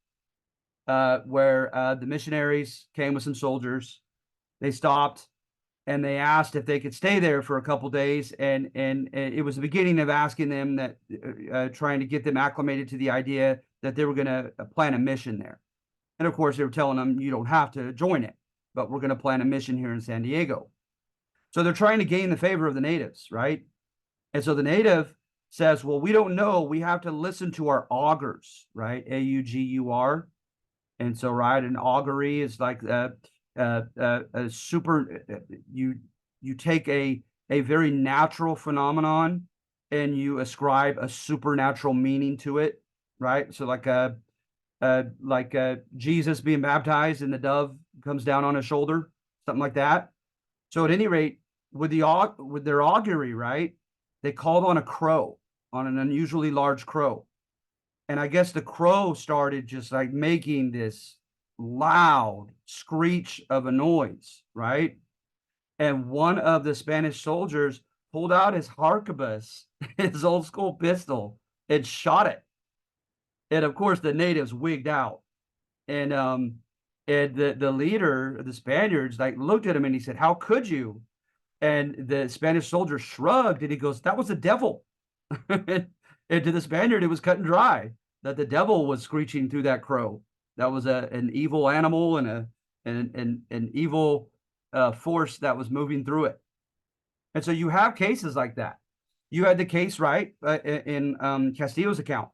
where the missionaries came with some soldiers. They stopped and they asked if they could stay there for a couple days, and it was the beginning of asking them that, trying to get them acclimated to the idea that they were going to plan a mission there. And of course, they were telling them you don't have to join it, but we're going to plan a mission here in San Diego. So they're trying to gain the favor of the natives, right? And so the native says, well, we don't know. We have to listen to our augurs, right? AUGUR. And so, right, an augury is like a super. You take a very natural phenomenon and you ascribe a supernatural meaning to it, right? So, like Jesus being baptized and the dove comes down on his shoulder, something like that. So, at any rate, with their augury, right, they called on a crow, on an unusually large crow, and I guess the crow started just like making this loud screech of a noise, right? And one of the Spanish soldiers pulled out his harquebus, his old school pistol, and shot it. And of course, the natives wigged out. And the leader of the Spaniards like looked at him and he said, "How could you?" And the Spanish soldier shrugged and he goes, "That was the devil." And to the Spaniard, it was cut and dry that the devil was screeching through that crow. That was an evil animal and an evil force that was moving through it. And so you have cases like that. You had the case, right, in Castillo's account,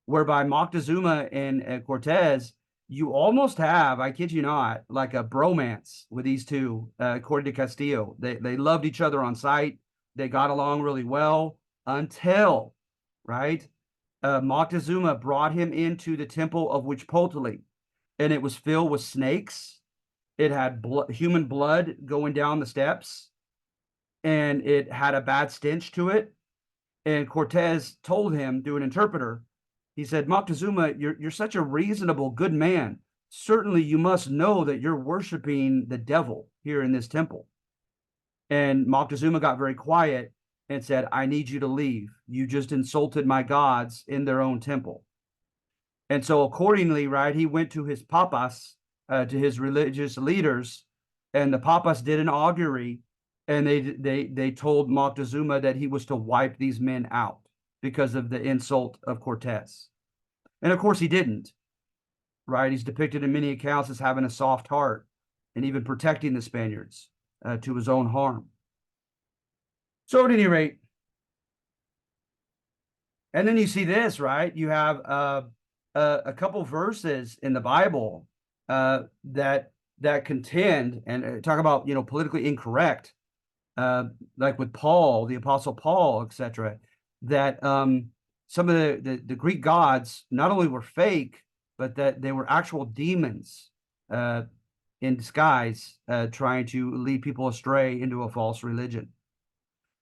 whereby Moctezuma and Cortez, you almost have, I kid you not, like a bromance with these two, according to Castillo. They loved each other on sight. They got along really well until, right, Moctezuma brought him into the temple of Huitzilopochtli, and it was filled with snakes. It had human blood going down the steps, and it had a bad stench to it. And Cortez told him through an interpreter, he said, "Moctezuma, you're such a reasonable, good man. Certainly you must know that you're worshiping the devil here in this temple." And Moctezuma got very quiet and said, "I need you to leave. You just insulted my gods in their own temple." And so accordingly, right, he went to his papas, to his religious leaders, and the papas did an augury, and they told Moctezuma that he was to wipe these men out because of the insult of Cortez. And of course he didn't, right? He's depicted in many accounts as having a soft heart and even protecting the Spaniards to his own harm. So at any rate, and then you see this, right? You have a couple verses in the Bible that contend and talk about politically incorrect, like with Paul, the Apostle Paul, etc. That some of the Greek gods not only were fake, but that they were actual demons in disguise, trying to lead people astray into a false religion.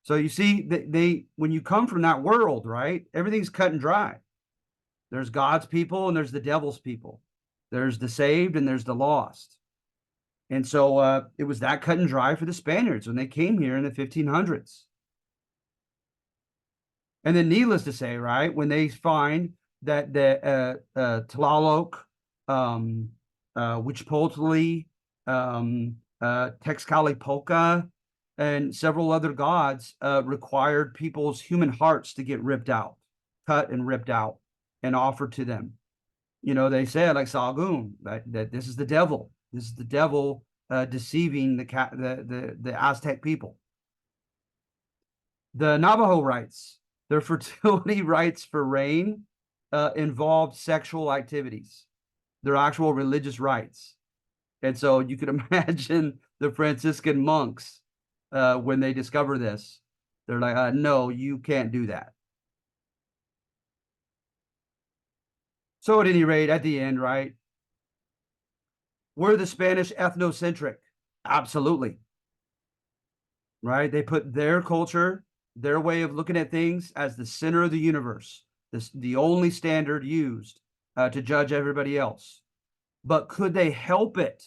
So you see, they when you come from that world, right? Everything's cut and dry. There's God's people and there's the devil's people. There's the saved and there's the lost. And so it was that cut and dry for the Spaniards when they came here in the 1500s. And then, needless to say, right, when they find that the Tlaloc, Huitzilopochtli, Texcalipoca, and several other gods required people's human hearts to get ripped out, cut and ripped out, and offered to them. They said, like Sahagún, that this is the devil. This is the devil deceiving the Aztec people. The Navajo rites, their fertility rites for rain, involved sexual activities. They're actual religious rites. And so you can imagine the Franciscan monks, when they discover this, they're like, no, you can't do that. So at any rate, at the end, right, Were the Spanish ethnocentric? Absolutely. Right? They put their culture, their way of looking at things as the center of the universe, the only standard used to judge everybody else. But could they help it?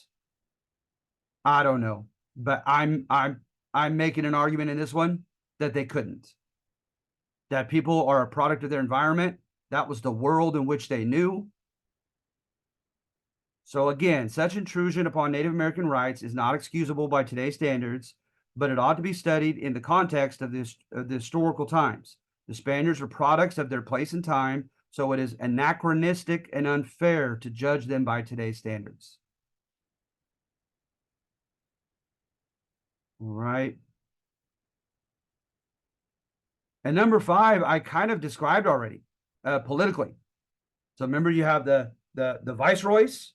I don't know. But I'm making an argument in this one that they couldn't. That people are a product of their environment. That was the world in which they knew. So again, such intrusion upon Native American rights is not excusable by today's standards, but it ought to be studied in the context of the historical times. The Spaniards were products of their place and time, so it is anachronistic and unfair to judge them by today's standards. All right. And number 5, I kind of described already, politically. So remember, you have the viceroys,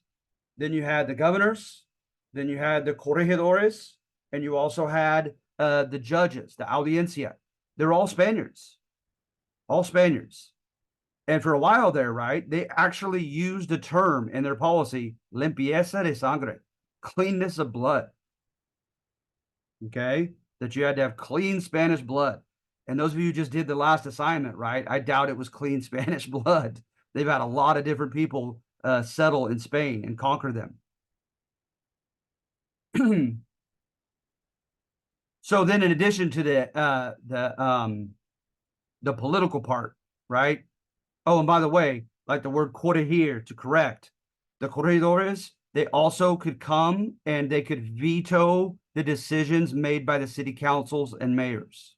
then you had the governors, then you had the corregidores, and you also had the judges, the audiencia. They're all Spaniards, all Spaniards. And for a while there, right, they actually used a term in their policy, limpieza de sangre, cleanness of blood. Okay, that you had to have clean Spanish blood. And those of you who just did the last assignment, right, I doubt it was clean Spanish blood. They've had a lot of different people settle in Spain and conquer them. So then, in addition to the political part, right? Oh, and by the way, like the word corregir, to correct, the corregidores, they also could come and they could veto the decisions made by the city councils and mayors.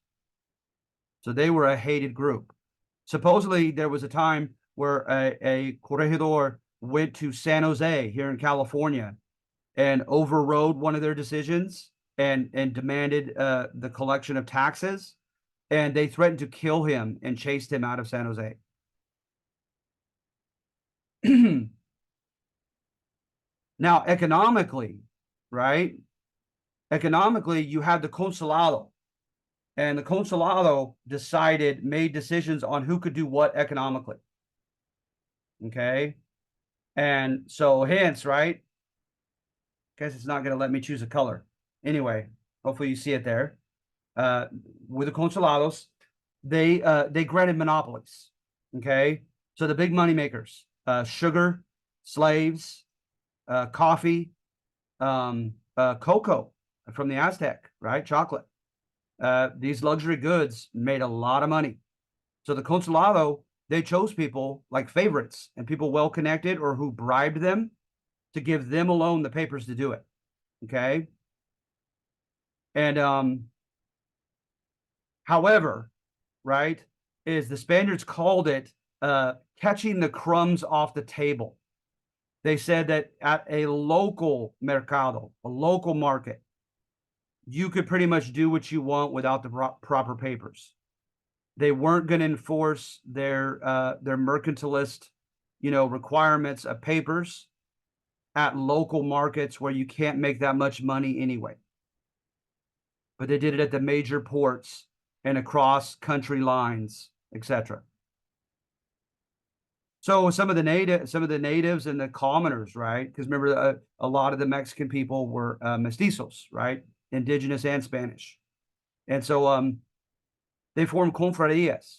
So they were a hated group. Supposedly, there was a time where a corregidor went to San Jose here in California and overrode one of their decisions and demanded the collection of taxes, and they threatened to kill him and chased him out of San Jose. Now, economically, right? Economically, you had the consulado, and the consulado made decisions on who could do what economically. Okay, and so hence, right? Guess it's not going to let me choose a color. Anyway, hopefully you see it there. With the consulados, they granted monopolies. Okay, so the big money makers, sugar, slaves, coffee, cocoa from the Aztec, right? Chocolate. These luxury goods made a lot of money. So the consulado, they chose people like favorites and people well connected or who bribed them to give them alone the papers to do it. Okay. And however, right, is the Spaniards called it catching the crumbs off the table. They said that at a local mercado, a local market, you could pretty much do what you want without the proper papers. They weren't going to enforce their mercantilist, requirements of papers at local markets where you can't make that much money anyway. But they did it at the major ports and across country lines, etc. So some of the natives and the commoners, right? Because remember, a lot of the Mexican people were mestizos, right? Indigenous and Spanish. And so they formed confrarias,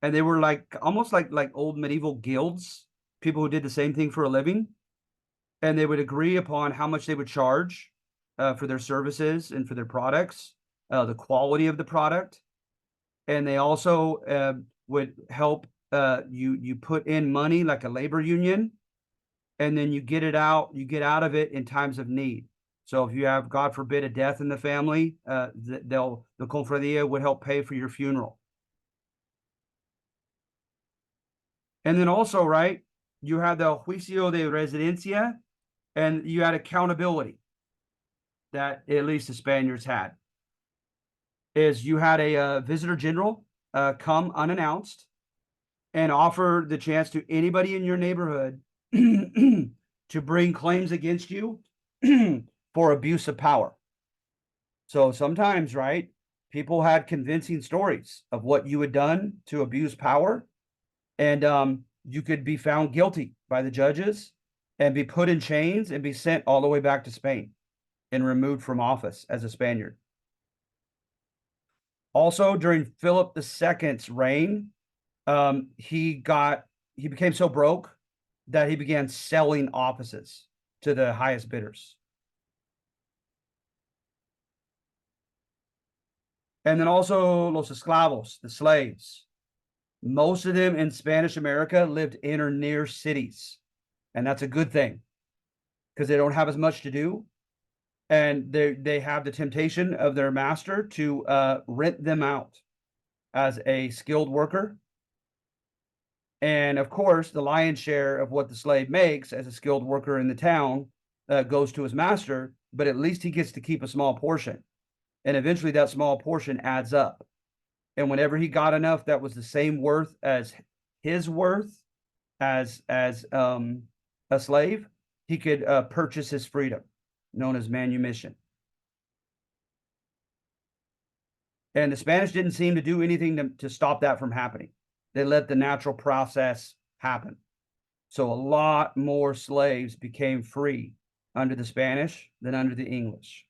and they were like almost like old medieval guilds, people who did the same thing for a living, and they would agree upon how much they would charge for their services and for their products, the quality of the product, and they also would help you put in money like a labor union, and then you get out of it in times of need. So if you have, God forbid, a death in the family, the confradia would help pay for your funeral. And then also, right, you had the juicio de residencia, and you had accountability that at least the Spaniards had. Is you had a visitor general come unannounced and offer the chance to anybody in your neighborhood to bring claims against you for abuse of power. So sometimes, right, people had convincing stories of what you had done to abuse power, and you could be found guilty by the judges, and be put in chains and be sent all the way back to Spain and removed from office as a Spaniard. Also, during Philip II's reign, he became so broke that he began selling offices to the highest bidders. And then also los esclavos, the slaves. Most of them in Spanish America lived in or near cities. And that's a good thing because they don't have as much to do. And they have the temptation of their master to rent them out as a skilled worker. And of course, the lion's share of what the slave makes as a skilled worker in the town goes to his master, but at least he gets to keep a small portion. And eventually that small portion adds up. And whenever he got enough that was the same worth as his worth as a slave, he could purchase his freedom, known as manumission. And the Spanish didn't seem to do anything to stop that from happening. They let the natural process happen. So a lot more slaves became free under the Spanish than under the English.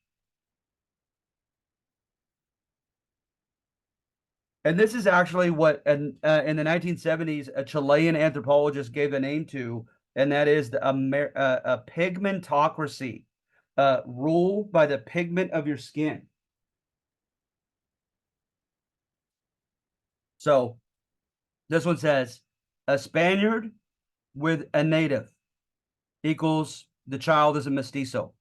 And this is actually what in the 1970s a Chilean anthropologist gave a name to, and that is a pigmentocracy, rule by the pigment of your skin. So this one says a Spaniard with a native equals the child is a mestizo.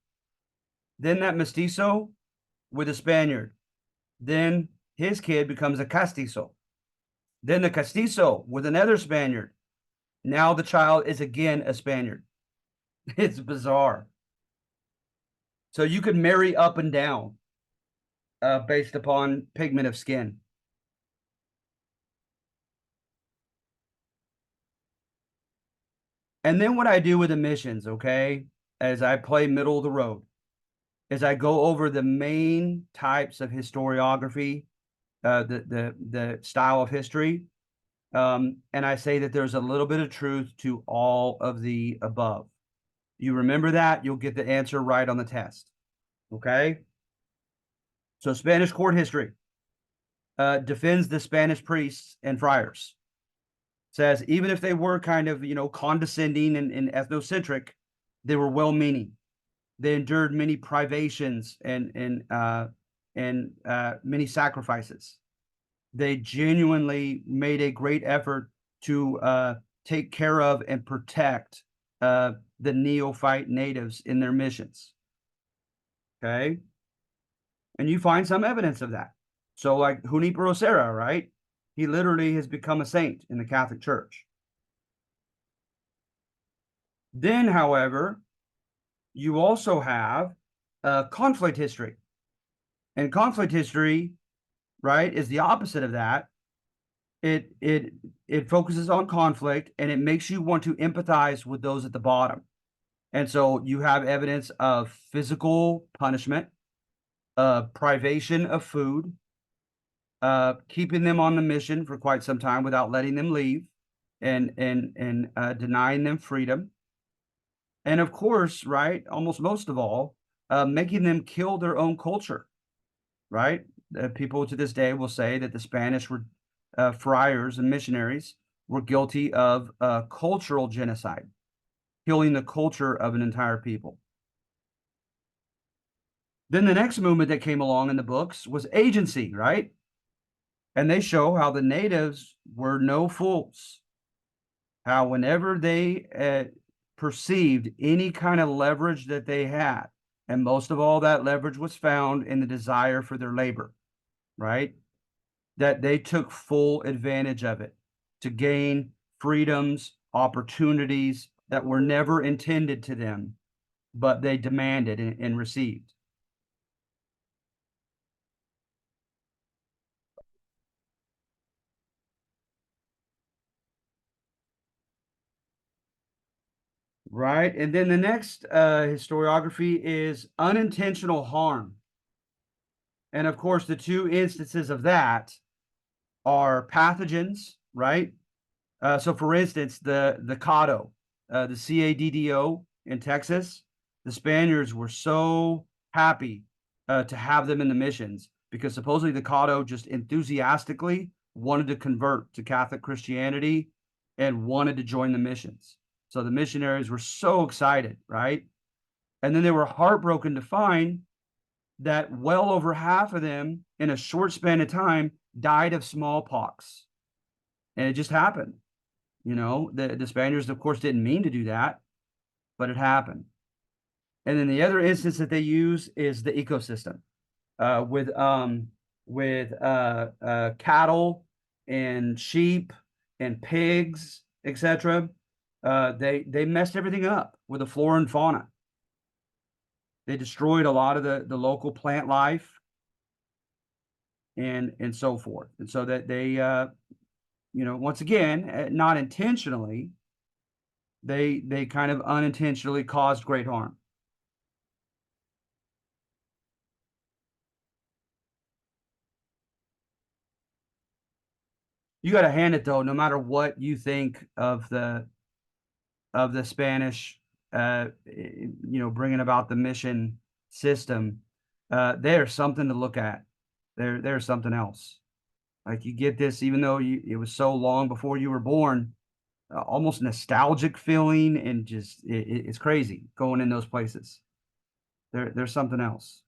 Then that mestizo with a Spaniard, then his kid becomes a castizo. Then the castizo with another Spaniard. Now the child is again a Spaniard. It's bizarre. So you can marry up and down based upon pigment of skin. And then what I do with the missions, okay, as I play middle of the road, is I go over the main types of historiography, the style of history, and I say that there's a little bit of truth to all of the above. You remember that, you'll get the answer right on the test. Okay? So Spanish court history defends the Spanish priests and friars. Says even if they were kind of, condescending and ethnocentric, they were well-meaning. They endured many privations and many sacrifices. They genuinely made a great effort to take care of and protect the neophyte natives in their missions. Okay? And you find some evidence of that. So like Junipero Serra, right? He literally has become a saint in the Catholic Church. Then, however, you also have conflict history. And conflict history, right, is the opposite of that. It focuses on conflict and it makes you want to empathize with those at the bottom. And so you have evidence of physical punishment, privation of food, keeping them on the mission for quite some time without letting them leave, and denying them freedom. And of course, right, almost most of all, making them kill their own culture, right? People to this day will say that the Spanish were friars and missionaries were guilty of cultural genocide, killing the culture of an entire people. Then the next movement that came along in the books was agency, right? And they show how the natives were no fools. How whenever they perceived any kind of leverage that they had, and most of all that leverage was found in the desire for their labor, right? That they took full advantage of it to gain freedoms, opportunities that were never intended to them, but they demanded and received. Right. And then the next historiography is unintentional harm. And of course, the two instances of that are pathogens, right? So for instance, the CADO, the CADDO in Texas, the Spaniards were so happy to have them in the missions because supposedly the Caddo just enthusiastically wanted to convert to Catholic Christianity and wanted to join the missions. So the missionaries were so excited, right? And then they were heartbroken to find that well over half of them in a short span of time died of smallpox. And it just happened. The Spaniards, of course, didn't mean to do that, but it happened. And then the other instance that they use is the ecosystem with cattle and sheep and pigs, etc. They messed everything up with the flora and fauna. They destroyed a lot of the local plant life and so forth. And so that they once again, not intentionally, they kind of unintentionally caused great harm. You got to hand it though, no matter what you think of the Spanish, bringing about the mission system, there's something to look at. There's something else. Like you get this, even though it was so long before you were born, almost nostalgic feeling, and just it's crazy going in those places. There's something else.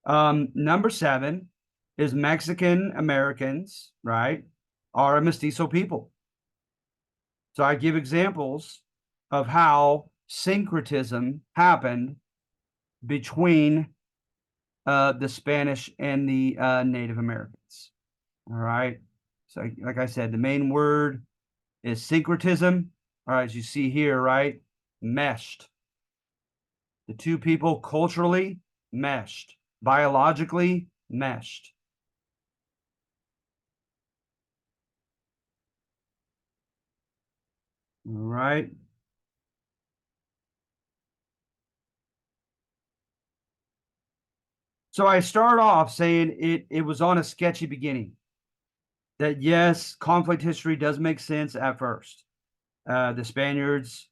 Number 7 is Mexican Americans, right, are a mestizo people. So I give examples of how syncretism happened between the Spanish and the Native Americans. All right. So like I said, the main word is syncretism. All right, as you see here, right? Meshed. The two people culturally meshed, biologically meshed. All right. So I start off saying it was on a sketchy beginning. That yes, conflict history does make sense at first. The Spaniards,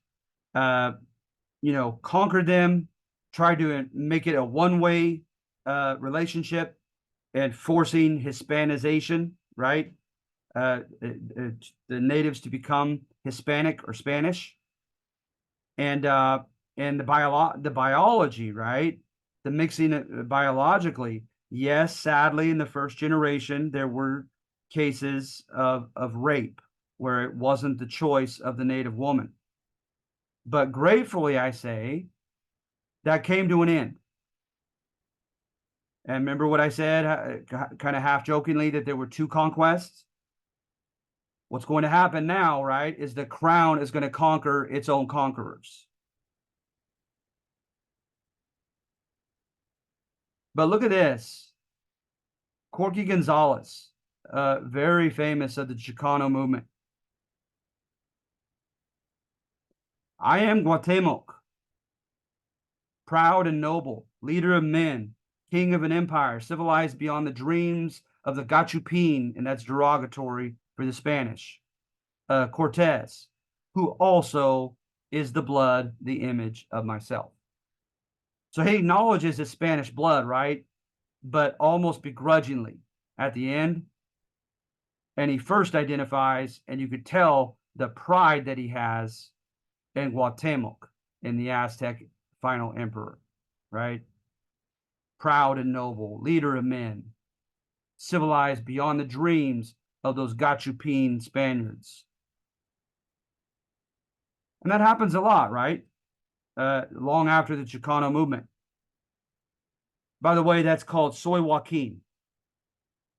conquered them, tried to make it a one-way relationship, and forcing Hispanization, right? The natives to become Hispanic or Spanish, and the biology, right? The mixing biologically. Yes, sadly, in the first generation, there were cases of rape where it wasn't the choice of the native woman. But gratefully, I say, that came to an end. And remember what I said, kind of half jokingly, that there were 2 conquests? What's going to happen now, right, is the crown is going to conquer its own conquerors. But look at this. Corky Gonzalez, very famous of the Chicano movement. I am Guatemoc, proud and noble, leader of men, king of an empire, civilized beyond the dreams of the Gachupin, and that's derogatory for the Spanish, Cortez, who also is the blood, the image of myself. So he acknowledges his Spanish blood, right? But almost begrudgingly at the end. And he first identifies, and you could tell the pride that he has in Cuauhtemoc, in the Aztec final emperor, right? Proud and noble, leader of men, civilized beyond the dreams of those Gachupin Spaniards. And that happens a lot, right? Long after the Chicano movement. By the way, that's called Soy Joaquin.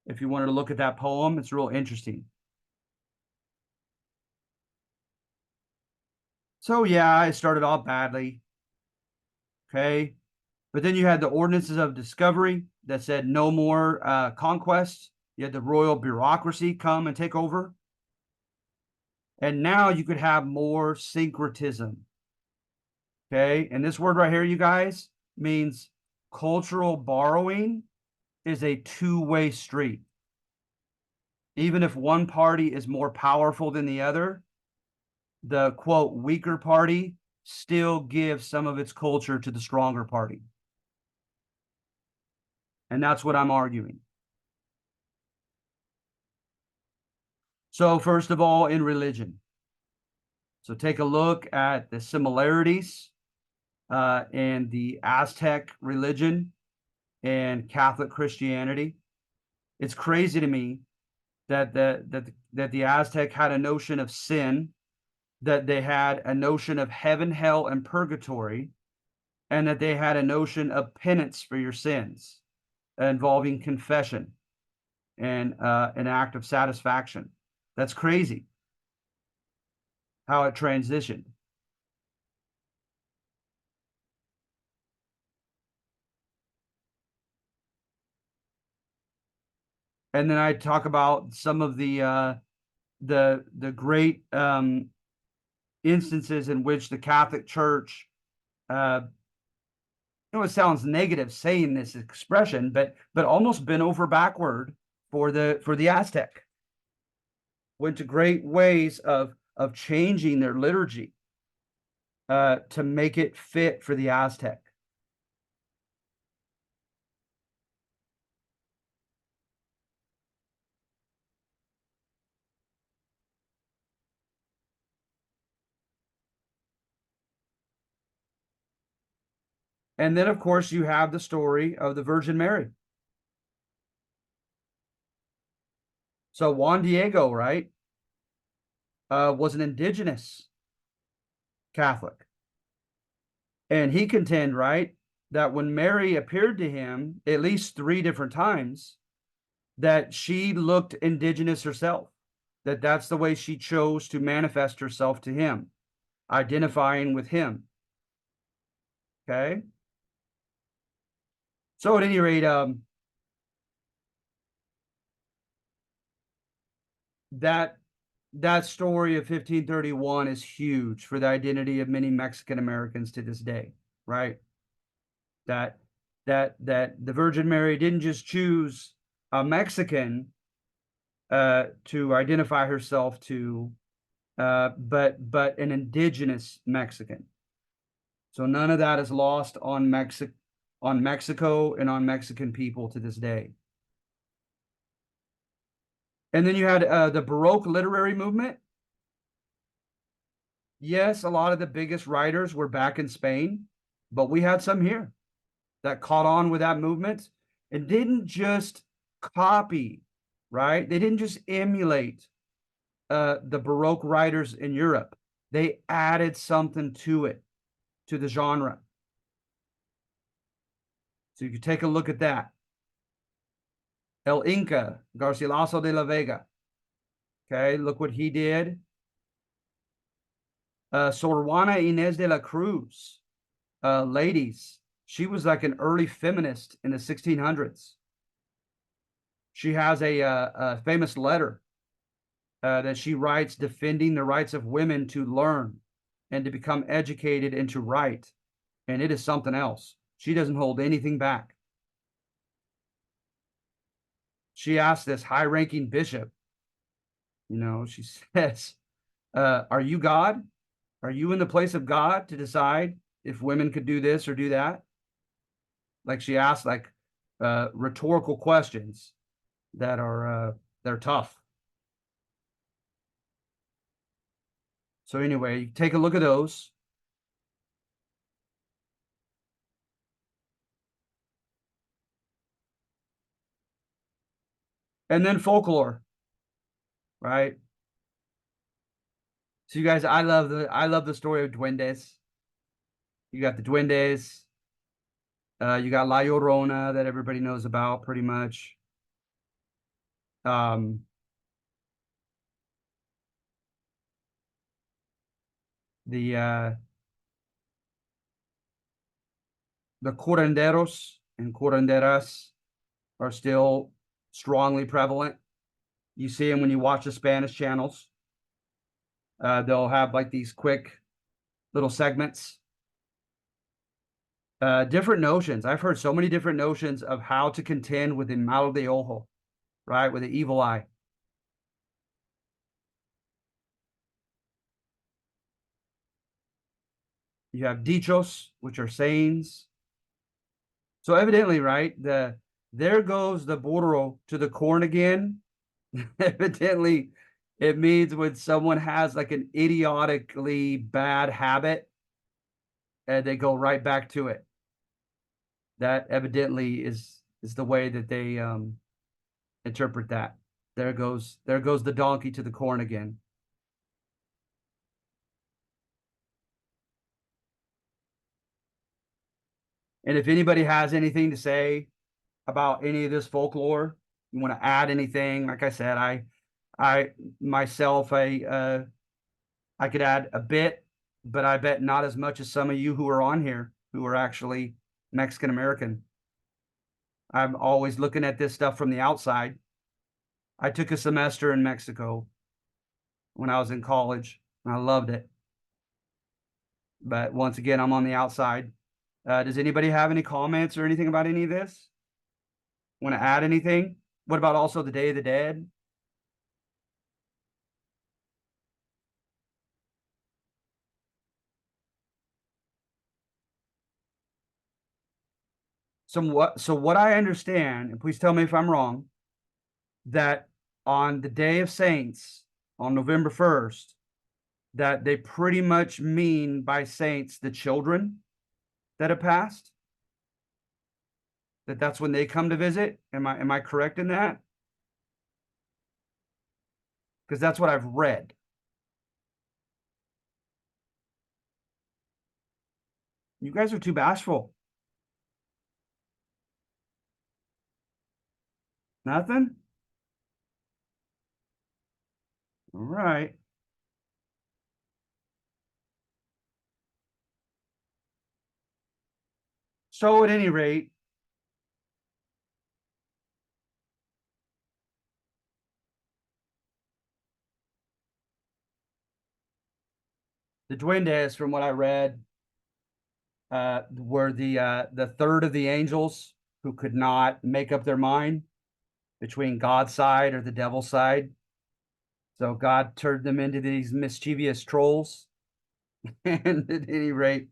If you wanted to look at that poem, it's real interesting. So yeah, it started off badly. Okay. But then you had the ordinances of discovery that said no more conquests. You had the royal bureaucracy come and take over. And now you could have more syncretism. Okay. And this word right here, you guys, means cultural borrowing is a two-way street. Even if one party is more powerful than the other, the quote weaker party still gives some of its culture to the stronger party. And that's what I'm arguing. So, first of all, in religion. So, take a look at the similarities in the Aztec religion and Catholic Christianity. It's crazy to me that the Aztec had a notion of sin, that they had a notion of heaven, hell, and purgatory, and that they had a notion of penance for your sins involving confession and an act of satisfaction. That's crazy how it transitioned. And then I talk about some of the great instances in which the Catholic Church, it sounds negative saying this expression, but almost bent over backward for the Aztec. Went to great ways of changing their liturgy to make it fit for the Aztec. And then, of course, you have the story of the Virgin Mary. So Juan Diego, right, was an indigenous Catholic. And he contend, right, that when Mary appeared to him at least 3 different times, that she looked indigenous herself, that that's the way she chose to manifest herself to him, identifying with him. Okay. So at any rate, that that story of 1531 is huge for the identity of many Mexican Americans to this day, right? That that the Virgin Mary didn't just choose a Mexican to identify herself to, but an indigenous Mexican. So none of that is lost on Mexico and on Mexican people to this day. And then you had the Baroque literary movement. Yes, a lot of the biggest writers were back in Spain, but we had some here that caught on with that movement and didn't just copy, right? They didn't just emulate the Baroque writers in Europe. They added something to it, to the genre. So you can take a look at that. El Inca, Garcilaso de la Vega. Okay, look what he did. Sor Juana Inés de la Cruz, ladies, she was like an early feminist in the 1600s. She has a famous letter that she writes defending the rights of women to learn and to become educated and to write. And it is something else. She doesn't hold anything back. She asked this high-ranking bishop, she says, are you God? Are you in the place of God to decide if women could do this or do that? Like she asked like rhetorical questions that are they're tough. So anyway, take a look at those. And then folklore, right? So you guys, I love the story of duendes. You got the duendes. You got La Llorona that everybody knows about pretty much. Um, the the curanderos and curanderas are still strongly prevalent. You see them when you watch the Spanish channels. They'll have like these quick little segments. Different notions. I've heard so many different notions of how to contend with the mal de ojo, right? With the evil eye. You have dichos, which are sayings. So evidently, right, there goes the burro to the corn again. Evidently, it means when someone has like an idiotically bad habit and they go right back to it. That evidently is the way that they interpret that. There goes the donkey to the corn again. And if anybody has anything to say about any of this folklore, you want to add anything, like I said, I myself, I could add a bit, but I bet not as much as some of you who are on here who are actually Mexican American. I'm always looking at this stuff from the outside. I took a semester in Mexico when I was in college, and I loved it. But once again, I'm on the outside. Does anybody have any comments or anything about any of this? Want to add anything? What about also the Day of the Dead? So what I understand, and please tell me if I'm wrong, that on the Day of Saints, on November 1st, that they pretty much mean by saints the children that have passed, that that's when they come to visit. Am I correct in that? Because that's what I've read. You guys are too bashful. Nothing? All right. So at any rate, the duendes, from what I read, were the third of the angels who could not make up their mind between God's side or the devil's side. So God turned them into these mischievous trolls. And at any rate,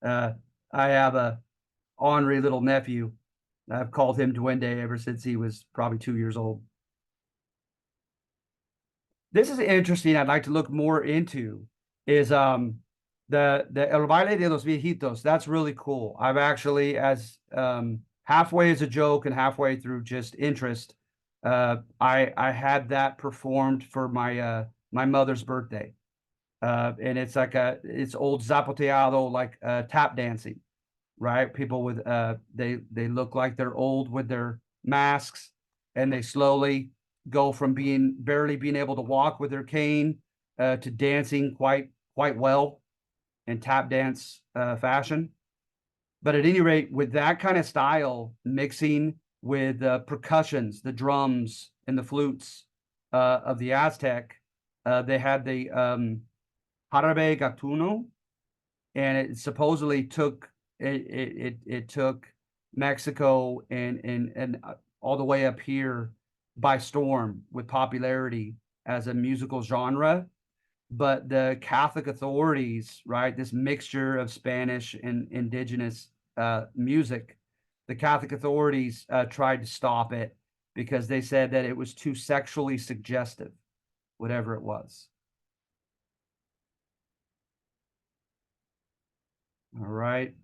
uh, I have a ornery little nephew. I've called him Duende ever since he was probably 2 years old. This is interesting. I'd like to look more into is the El Baile de los Viejitos. That's really cool. I've actually, as halfway as a joke and halfway through just interest, I had that performed for my mother's birthday. And it's old zapateado, like tap dancing, right? People with they look like they're old with their masks, and they slowly go from being barely being able to walk with their cane to dancing quite well in tap dance fashion. But at any rate, with that kind of style, mixing with percussions, the drums and the flutes of the Aztec, they had the Jarabe Gatuno, and it supposedly took it took Mexico and all the way up here by storm with popularity as a musical genre. But the Catholic authorities, right, this mixture of Spanish and indigenous music, the Catholic authorities tried to stop it because they said that it was too sexually suggestive, whatever it was. All right.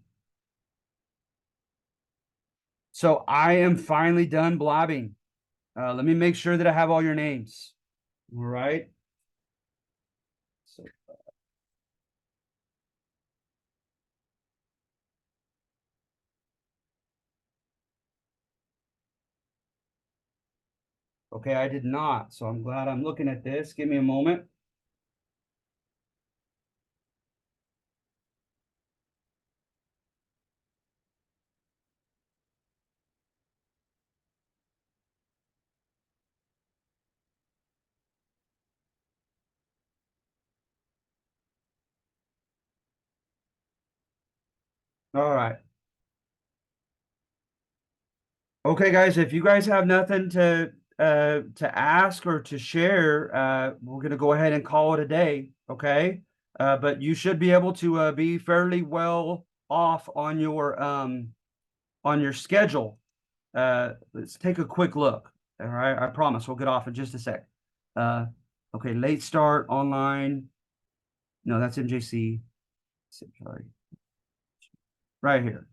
So I am finally done blabbing. Let me make sure that I have all your names. All right. So, okay, I did not. So I'm glad I'm looking at this. Give me a moment. All right. Okay, guys, if you guys have nothing to ask or to share, we're gonna go ahead and call it a day. Okay. But you should be able to be fairly well off on your schedule. Let's take a quick look. All right, I promise we'll get off in just a sec. Uh, okay, late start online. No, that's MJC. Sorry, right here.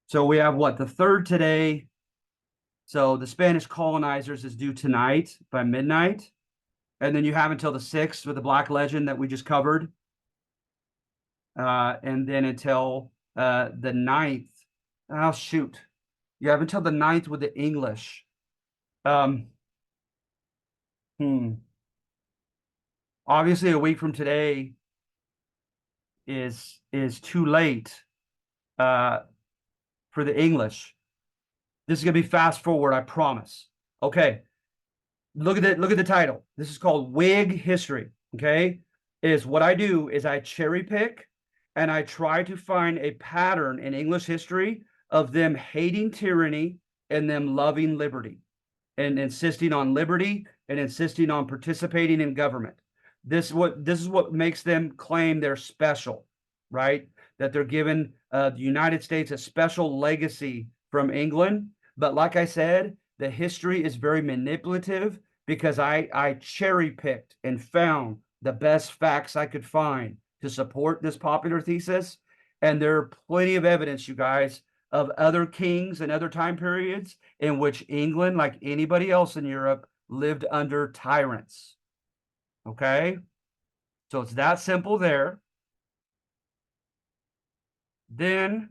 So we have what, the third today. So the Spanish colonizers is due tonight by midnight. And then you have until the 6th with the Black Legend that we just covered. And then until the 9th. Oh, shoot. You have until the 9th with the English. Um, Obviously, a week from today is too late for the English. This is gonna be fast forward, I promise. Okay, look at it. Look at the title. This is called Whig History. Okay, is what I do is I cherry pick and I try to find a pattern in English history of them hating tyranny and them loving liberty and insisting on liberty and insisting on participating in government. This is what makes them claim they're special, right? That they're giving the United States a special legacy from England. But like I said, the history is very manipulative because I cherry picked and found the best facts I could find to support this popular thesis. And there are plenty of evidence, you guys, of other kings and other time periods in which England, like anybody else in Europe, lived under tyrants. Okay? So it's that simple there. Then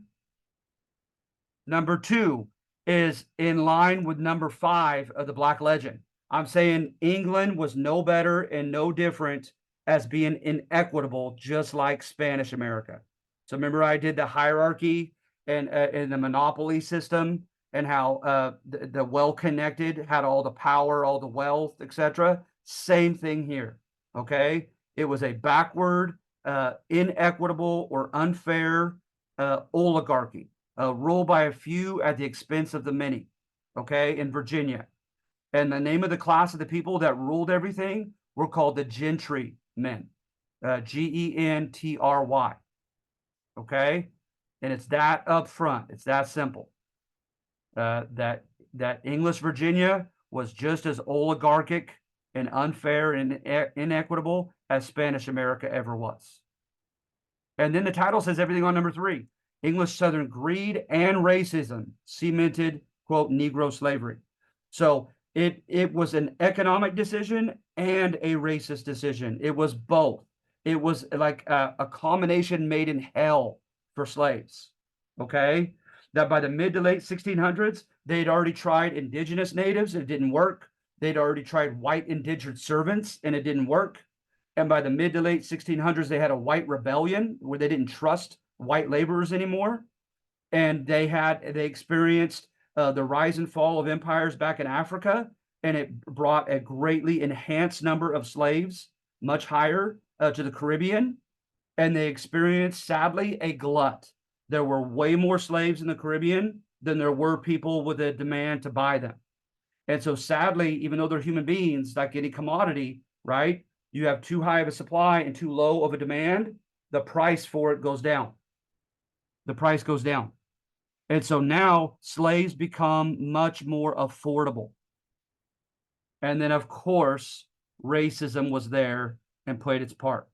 number 2 is in line with number 5 of the Black Legend. I'm saying England was no better and no different as being inequitable, just like Spanish America. So remember I did the hierarchy and the monopoly system and how the well-connected had all the power, all the wealth, etc. Same thing here, okay? It was a backward, inequitable, or unfair oligarchy, ruled by a few at the expense of the many, okay, in Virginia. And the name of the class of the people that ruled everything were called the gentry men, Gentry, okay? And it's that up front. It's that simple. That English Virginia was just as oligarchic and unfair and inequitable as Spanish America ever was. And then the title says everything on number 3. English Southern greed and racism cemented, quote, Negro slavery. So it was an economic decision and a racist decision. It was both. It was like a combination made in hell for slaves, okay? That by the mid to late 1600s, they'd already tried indigenous natives, and it didn't work. They'd already tried white indentured servants, and it didn't work. And by the mid to late 1600s, they had a white rebellion where they didn't trust white laborers anymore. And they experienced the rise and fall of empires back in Africa, and it brought a greatly enhanced number of slaves, much higher, to the Caribbean. And they experienced, sadly, a glut. There were way more slaves in the Caribbean than there were people with a demand to buy them. And so sadly, even though they're human beings, like any commodity, right? You have too high of a supply and too low of a demand, the price for it goes down. The price goes down. And so now slaves become much more affordable. And then, of course, racism was there and played its part.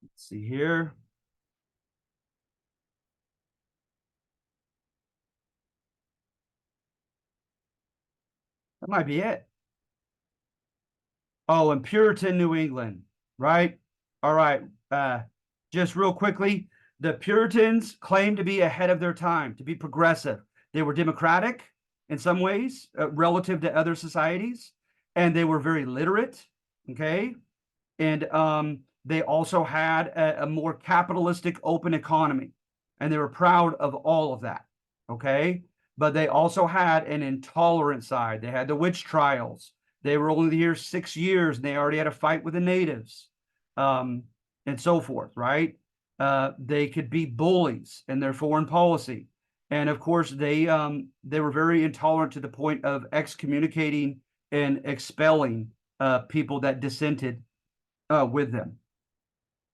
Let's see here. That might be it. Oh, and Puritan New England, right? All right. Just real quickly, the Puritans claimed to be ahead of their time, to be progressive. They were democratic in some ways, relative to other societies, and they were very literate, okay? And they also had a more capitalistic, open economy, and they were proud of all of that, okay? But they also had an intolerant side. They had the witch trials. They were only here 6 years, and they already had a fight with the natives, and so forth, right? They could be bullies in their foreign policy. And of course, they were very intolerant to the point of excommunicating and expelling people that dissented with them.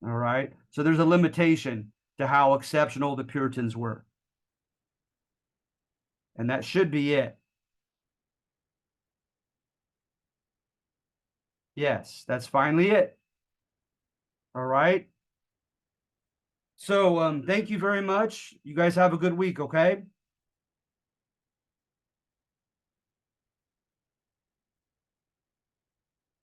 All right. So there's a limitation to how exceptional the Puritans were. And that should be it. Yes, that's finally it. All right. So thank you very much. You guys have a good week, okay?